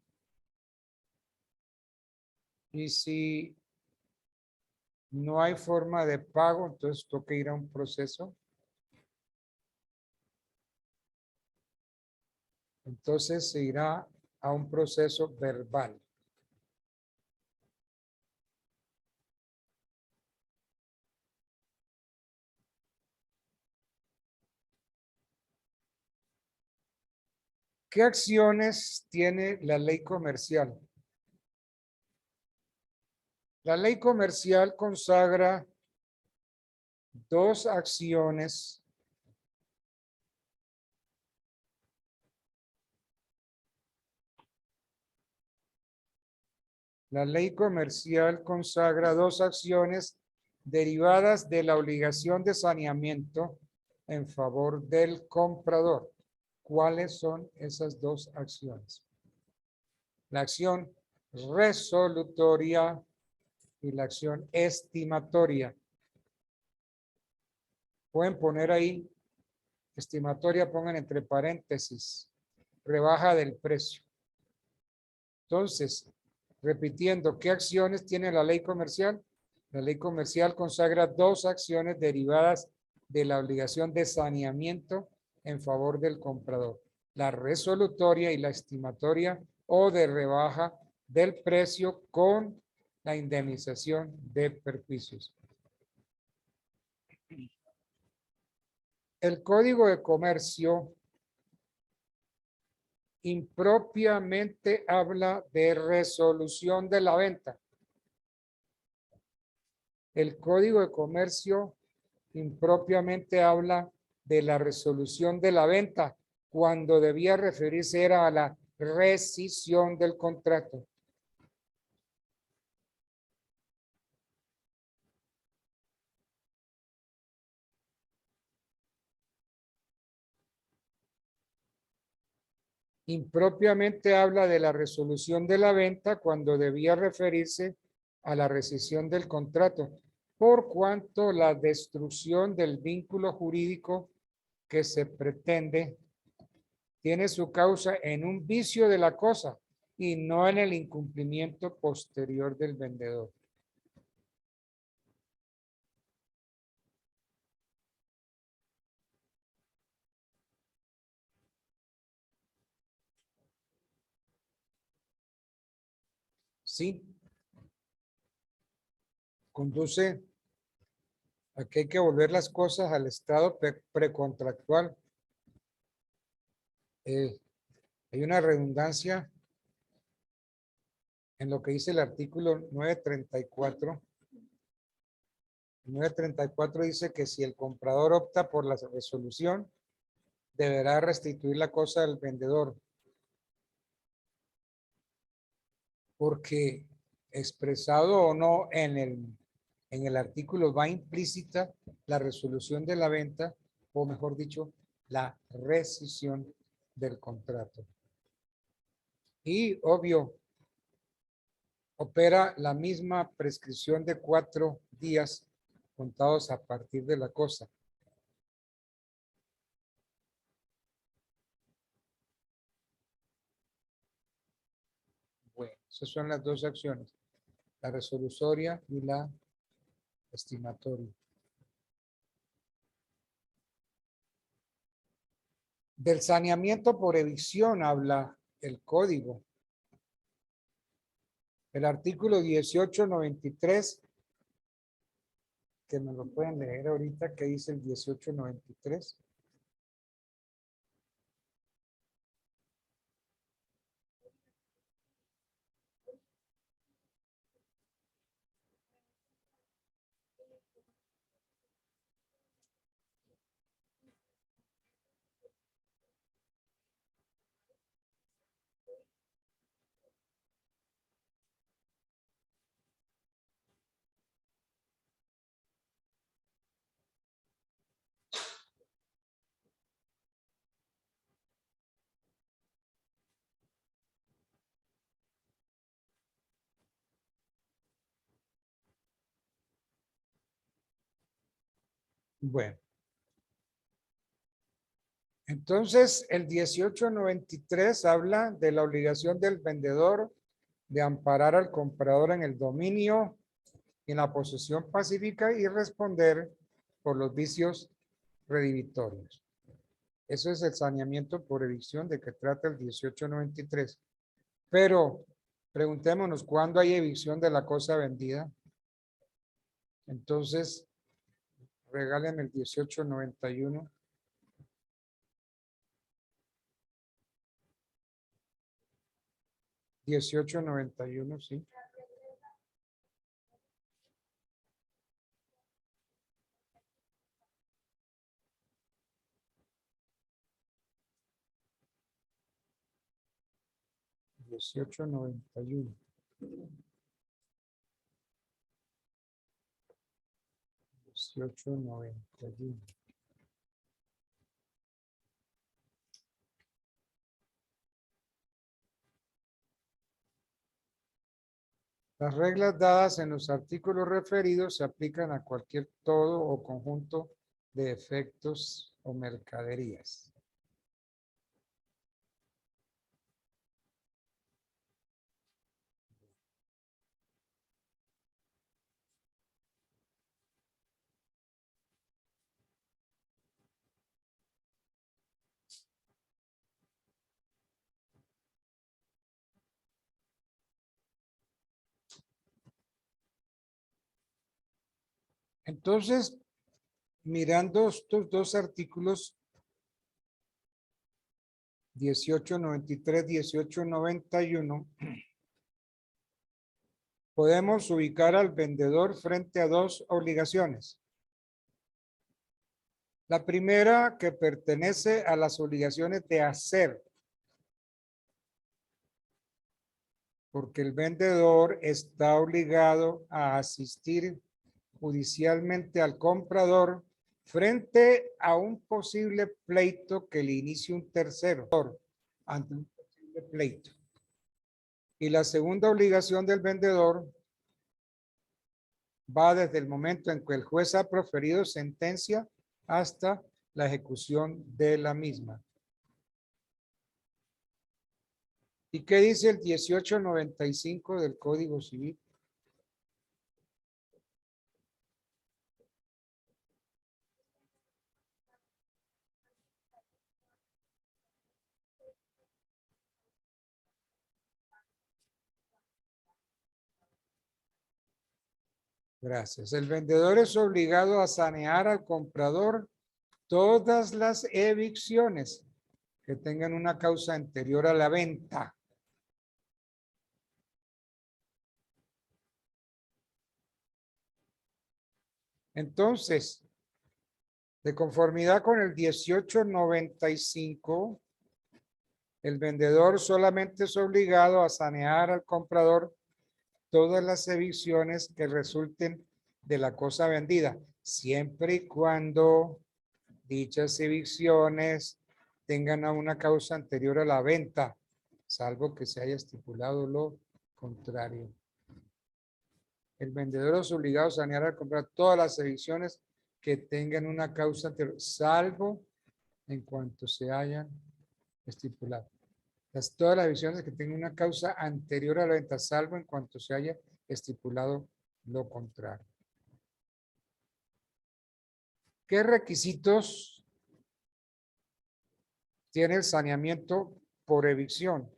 Y si no hay forma de pago, entonces toca ir a un proceso. Entonces se irá a un proceso verbal. ¿Qué acciones tiene la ley comercial? La ley comercial consagra 2 acciones La ley comercial consagra 2 acciones derivadas de la obligación de saneamiento en favor del comprador. ¿Cuáles son esas 2 acciones? La acción resolutoria y la acción estimatoria. Pueden poner ahí, estimatoria, pongan entre paréntesis, rebaja del precio. Entonces, repitiendo, ¿qué acciones tiene la ley comercial? La ley comercial consagra 2 acciones derivadas de la obligación de saneamiento en favor del comprador. La resolutoria y la estimatoria o de rebaja del precio con la indemnización de perjuicios. El Código de Comercio impropiamente habla de resolución de la venta. El Código de Comercio impropiamente habla de la resolución de la venta cuando debía referirse era a la rescisión del contrato. Impropiamente habla de la resolución de la venta cuando debía referirse a la rescisión del contrato, por cuanto la destrucción del vínculo jurídico que se pretende tiene su causa en un vicio de la cosa y no en el incumplimiento posterior del vendedor. ¿sí? Conduce a que hay que volver las cosas al estado precontractual. Hay una redundancia en lo que dice el artículo 934. El 934 dice que si el comprador opta por la resolución, deberá restituir la cosa al vendedor. Porque expresado o no en el artículo va implícita la resolución de la venta, o mejor dicho, la rescisión del contrato. Y obvio, opera la misma prescripción de 4 días contados a partir de la cosa. Bueno, esas son las dos acciones, la resolutoria y la estimatoria. Del saneamiento por evicción habla el código. El artículo 1893, que me lo pueden leer ahorita, que dice el 1893. Bueno, entonces el 1893 habla de la obligación del vendedor de amparar al comprador en el dominio y en la posesión pacífica y responder por los vicios redivitorios. Eso es el saneamiento por evicción de que trata el 1893. Pero preguntémonos, ¿cuándo hay evicción de la cosa vendida? Entonces, regalen el 1891. $1891, sí. $1891. $1891. Las reglas dadas en los artículos referidos se aplican a cualquier todo o conjunto de efectos o mercaderías. Entonces, mirando estos dos artículos, 1893, 1891, podemos ubicar al vendedor frente a dos obligaciones. La primera, que pertenece a las obligaciones de hacer, porque el vendedor está obligado a asistir judicialmente al comprador frente a un posible pleito que le inicie un tercero ante un posible pleito. Y la segunda obligación del vendedor va desde el momento en que el juez ha proferido sentencia hasta la ejecución de la misma. ¿Y qué dice el 1895 del Código Civil? Gracias. El vendedor es obligado a sanear al comprador todas las evicciones que tengan una causa anterior a la venta. Entonces, de conformidad con el 1895, el vendedor solamente es obligado a sanear al comprador todas las evicciones que resulten de la cosa vendida, siempre y cuando dichas evicciones tengan una causa anterior a la venta, salvo que se haya estipulado lo contrario. El vendedor es obligado a sanear al comprar todas las evicciones que tengan una causa anterior, salvo en cuanto se hayan estipulado. Todas las evicciones que tengan una causa anterior a la venta, salvo en cuanto se haya estipulado lo contrario. ¿Qué requisitos tiene el saneamiento por evicción?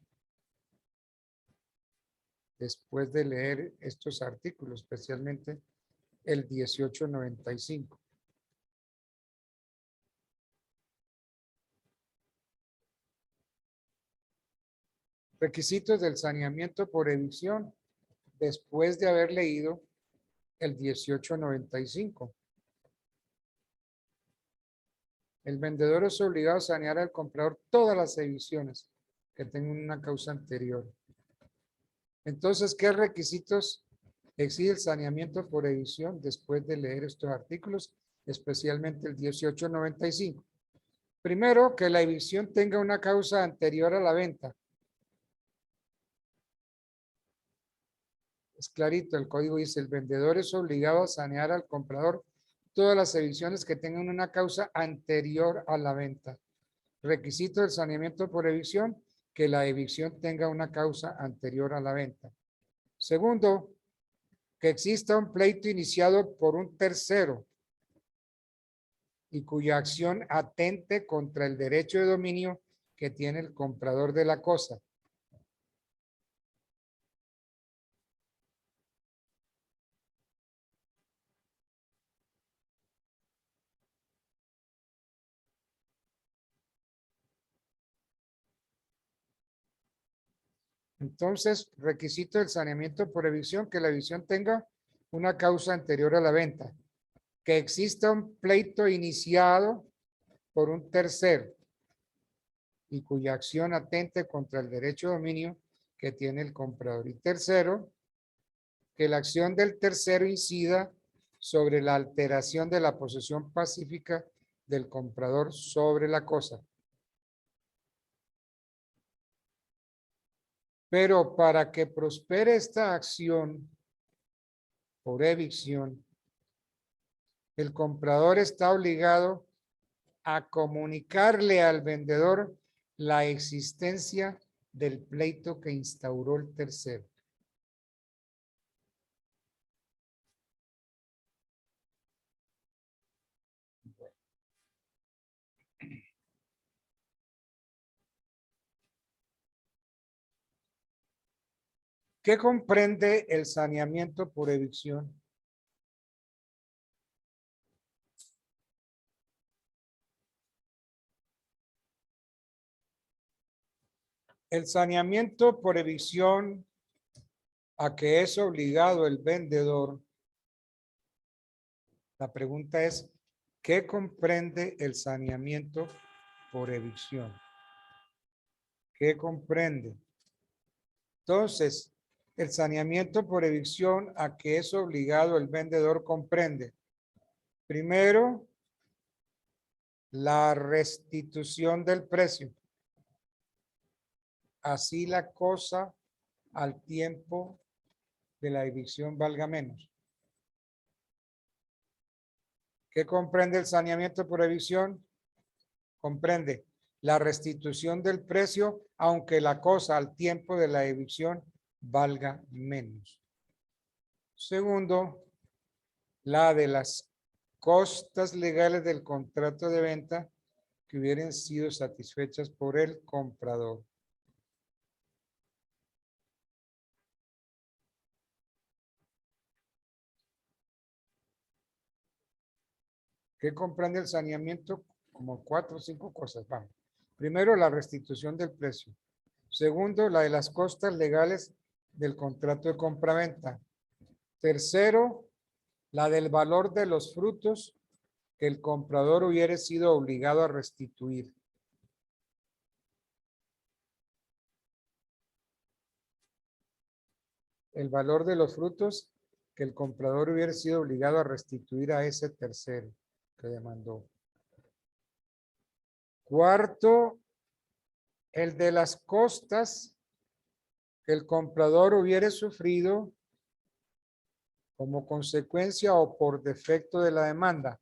Después de leer estos artículos, especialmente el 1895. Requisitos del saneamiento por evicción, después de haber leído el 1895. El vendedor es obligado a sanear al comprador todas las evicciones que tengan una causa anterior. Entonces, ¿qué requisitos exige el saneamiento por evicción después de leer estos artículos, especialmente el 1895? Primero, que la evicción tenga una causa anterior a la venta. Es clarito, el código dice, el vendedor es obligado a sanear al comprador todas las evicciones que tengan una causa anterior a la venta. Requisito del saneamiento por evicción, que la evicción tenga una causa anterior a la venta. Segundo, que exista un pleito iniciado por un tercero y cuya acción atente contra el derecho de dominio que tiene el comprador de la cosa. Entonces, requisito del saneamiento por evicción, que la evicción tenga una causa anterior a la venta. Que exista un pleito iniciado por un tercero y cuya acción atente contra el derecho de dominio que tiene el comprador. Y tercero, que la acción del tercero incida sobre la alteración de la posesión pacífica del comprador sobre la cosa. Pero para que prospere esta acción por evicción, el comprador está obligado a comunicarle al vendedor la existencia del pleito que instauró el tercero. ¿Qué comprende el saneamiento por evicción? El saneamiento por evicción a que es obligado el vendedor. La pregunta es, ¿qué comprende el saneamiento por evicción? ¿Qué comprende? Entonces, el saneamiento por evicción a que es obligado el vendedor comprende, primero, la restitución del precio. Así la cosa al tiempo de la evicción valga menos. ¿Qué comprende el saneamiento por evicción? Comprende la restitución del precio, aunque la cosa al tiempo de la evicción valga menos. Segundo, la de las costas legales del contrato de venta que hubieran sido satisfechas por el comprador. ¿Qué comprende el saneamiento? Como 4 o 5 cosas. Vamos. Primero, la restitución del precio. Segundo, la de las costas legales del contrato de compraventa. Tercero, la del valor de los frutos que el comprador hubiera sido obligado a restituir. El valor de los frutos que el comprador hubiera sido obligado a restituir a ese tercero que demandó. Cuarto, el de las costas que el comprador hubiera sufrido como consecuencia o por defecto de la demanda.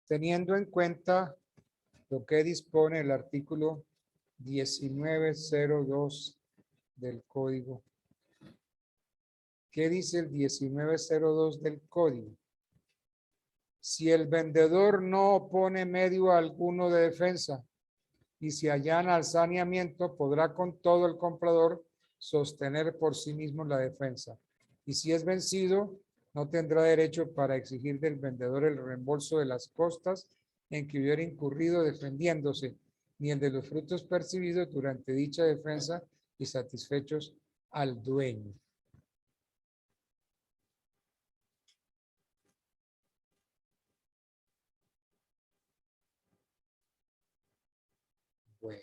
Teniendo en cuenta lo que dispone el artículo 1902 del Código. ¿Qué dice el 1902 del Código? Si el vendedor no opone medio alguno de defensa y se allana al saneamiento, podrá con todo el comprador sostener por sí mismo la defensa. Y si es vencido, no tendrá derecho para exigir del vendedor el reembolso de las costas en que hubiera incurrido defendiéndose, ni el de los frutos percibidos durante dicha defensa y satisfechos al dueño. Bueno.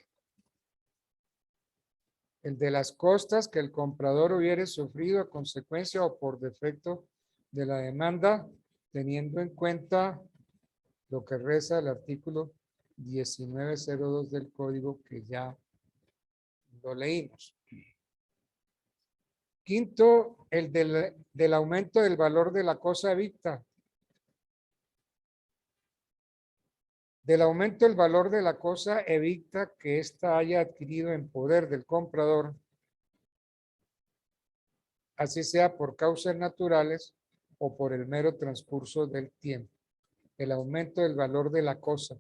El de las costas que el comprador hubiere sufrido a consecuencia o por defecto de la demanda, teniendo en cuenta lo que reza el artículo 1902 del Código que ya lo leímos. Quinto, el del aumento del valor de la cosa evicta. Del aumento del valor de la cosa evicta que ésta haya adquirido en poder del comprador, así sea por causas naturales o por el mero transcurso del tiempo. El aumento del valor de la cosa.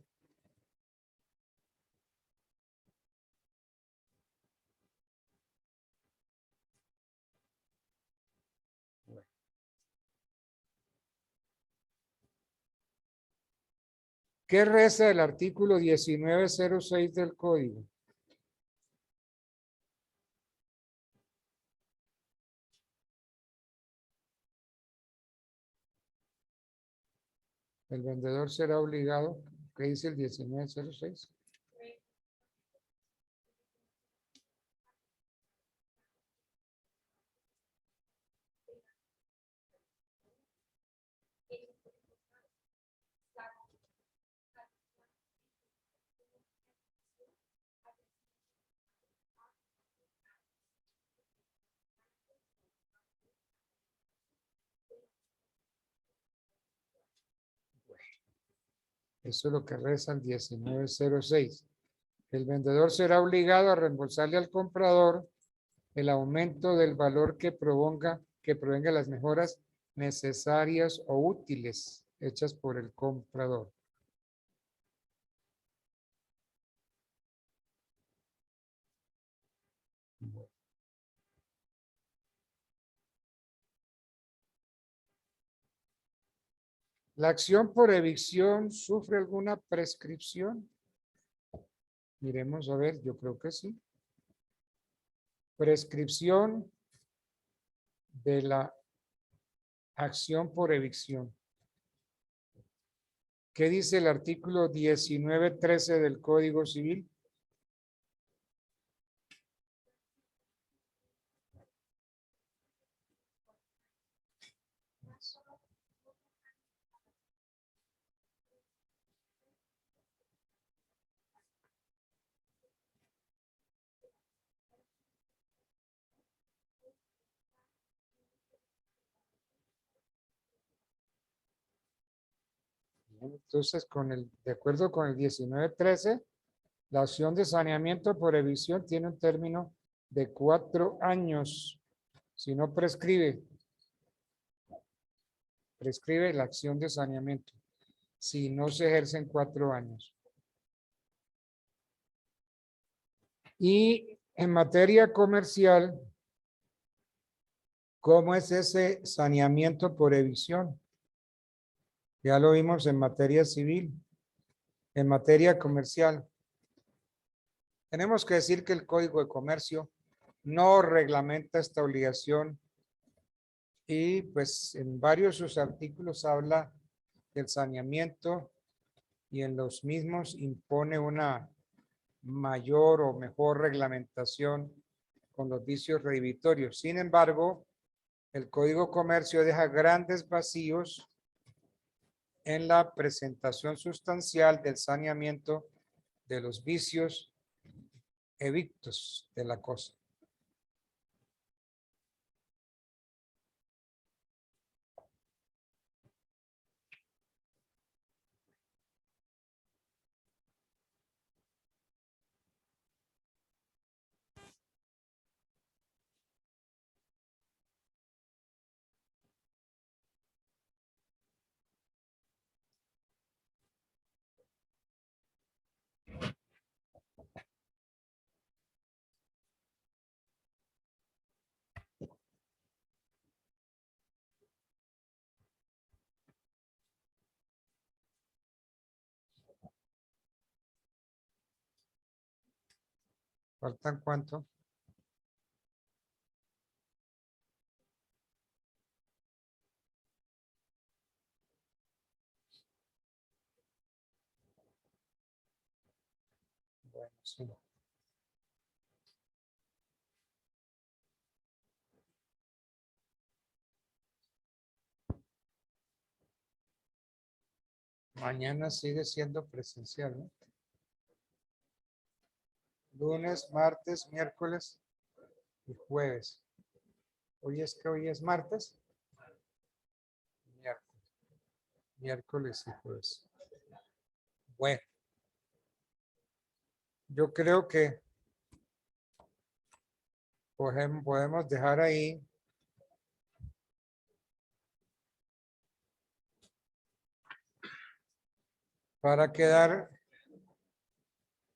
¿Qué reza el artículo 1906 del Código? El vendedor será obligado, ¿qué dice el 1906? Eso es lo que reza el 1906. El vendedor será obligado a reembolsarle al comprador el aumento del valor que provenga de las mejoras necesarias o útiles hechas por el comprador. ¿La acción por evicción sufre alguna prescripción? Miremos a ver, yo creo que sí. Prescripción de la acción por evicción. ¿Qué dice el artículo 1913 del Código Civil? Entonces, de acuerdo con el 1913, la acción de saneamiento por evicción tiene un término de 4 años. Si no prescribe la acción de saneamiento. Si no se ejerce en 4 años. Y en materia comercial, ¿Cómo es ese saneamiento por evicción? Ya lo vimos en materia civil, en materia comercial. Tenemos que decir que el Código de Comercio no reglamenta esta obligación y pues en varios de sus artículos habla del saneamiento y en los mismos impone una mayor o mejor reglamentación con los vicios redhibitorios. Sin embargo, el Código de Comercio deja grandes vacíos en la presentación sustancial del saneamiento de los vicios evictos de la cosa. ¿Faltan cuánto? Bueno, sí. Mañana sigue siendo presencial, ¿no? Lunes, martes, miércoles y jueves. Hoy es martes. Miércoles y jueves. Bueno, yo creo que podemos dejar ahí para quedar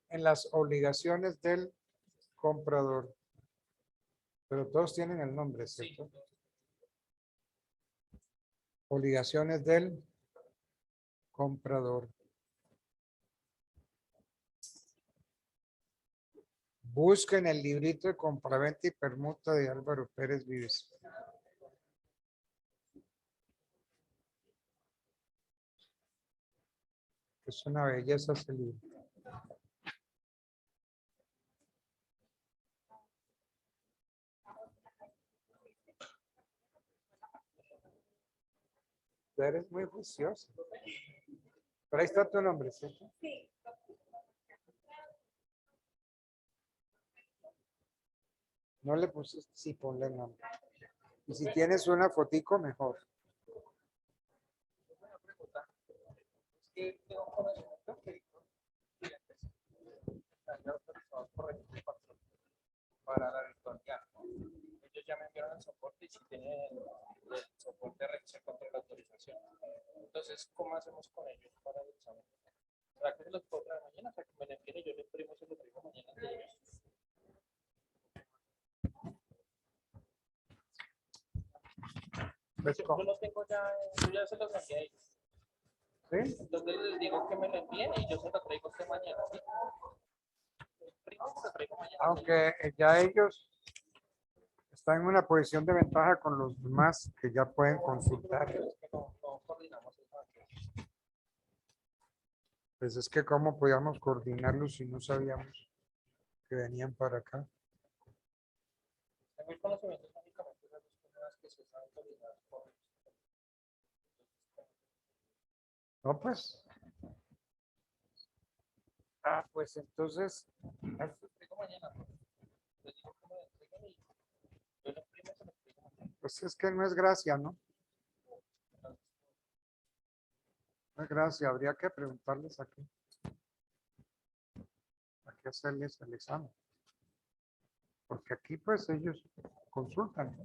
en las obligaciones del comprador. Pero todos tienen el nombre, ¿cierto? Obligaciones del comprador. Busquen el librito de compraventa y permuta de Álvaro Pérez Vives. Es una belleza ese libro. Tú eres muy juicioso. Pero ahí está tu nombre, ¿cierto? Sí. No le pusiste, sí, ponle el nombre. Y si tienes una fotico, mejor. Para la virtualidad. Ellos ya me enviaron el soporte y si tienen el soporte de rechazo contra la autorización. Entonces, ¿cómo hacemos con ellos para el examen? ¿Será que se los puedo traer mañana? O sea, que me lo envíen y yo le imprimo y se lo traigo mañana de ellos. Pues, Yo los tengo ya, yo ya se los envié a ellos. ¿sí? Entonces les digo que me lo envíen y yo se lo traigo usted mañana. ¿Sí? Se lo traigo mañana. Aunque ya ellos están en una posición de ventaja con los demás que ya pueden consultar. No coordinamos eso antes. Pues es que cómo podíamos coordinarlos si no sabíamos que venían para acá. Tengo el conocimiento únicamente de las personas que se están autorizadas por ellos. No, pues. Pues entonces, Mañana. Les digo que me lo entreguen y yo lo imprimo y se lo traigo mañana. pues es que no es gracia, ¿no? No es gracia, habría que preguntarles aquí. Hay que hacerles el examen. Porque aquí pues ellos consultan.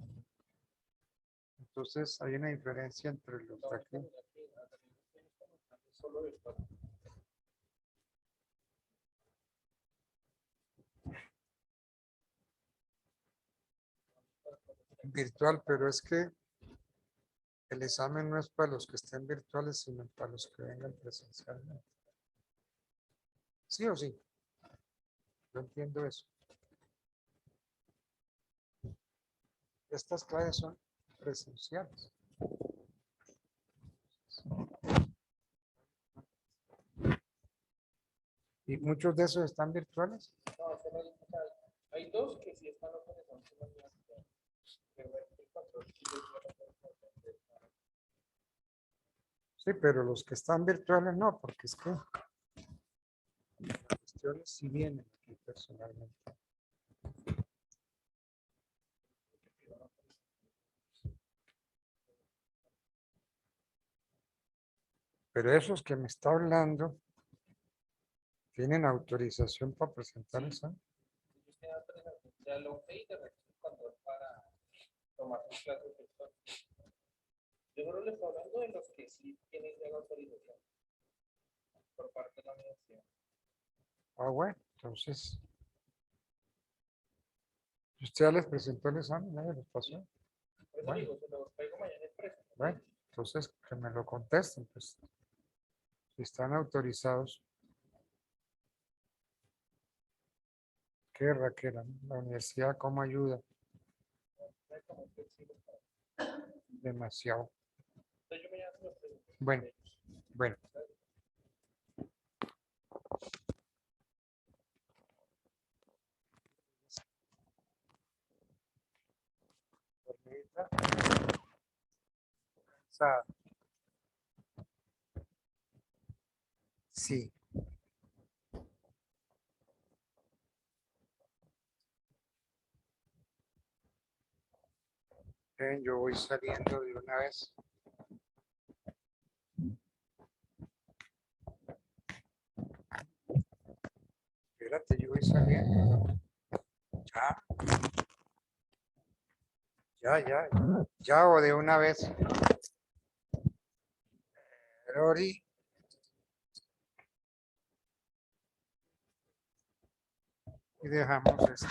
Entonces hay una diferencia entre los de aquí. Solo virtual. virtual, pero es que el examen no es para los que estén virtuales, sino para los que vengan presencialmente. ¿Sí o sí? Yo entiendo eso. Estas clases son presenciales. ¿Y muchos de esos están virtuales? No, eso no es- o sea, hay dos que sí están autorizados por la universidad. Pero el control sí les dio la autorización. Sí, pero los que están virtuales no, porque es que las cuestiones sí vienen aquí personalmente. Pero esos que me está hablando tienen autorización para presentar eso. Ellos tienen autorización, ya lo ok de recursos de control para tomar sus clases virtuales. Yo solo les estoy hablando de los que sí tienen ya la autorización por parte de la universidad. Ah, bueno, entonces. ¿Usted ya les presentó el examen? ¿Nadie les pasó? Por eso Bueno. digo, se los traigo mañana expreso. Bueno, entonces que me lo contesten, pues. Si están autorizados. ¿Qué, Raquel? La universidad, ¿cómo ayuda? Demasiado. Entonces yo mañana se los presento. Bueno, bueno. Cansada. Sí. Yo voy saliendo de una vez. Espérate, yo voy saliendo. Ya. Ya o de una vez. Lori. Y dejamos esto.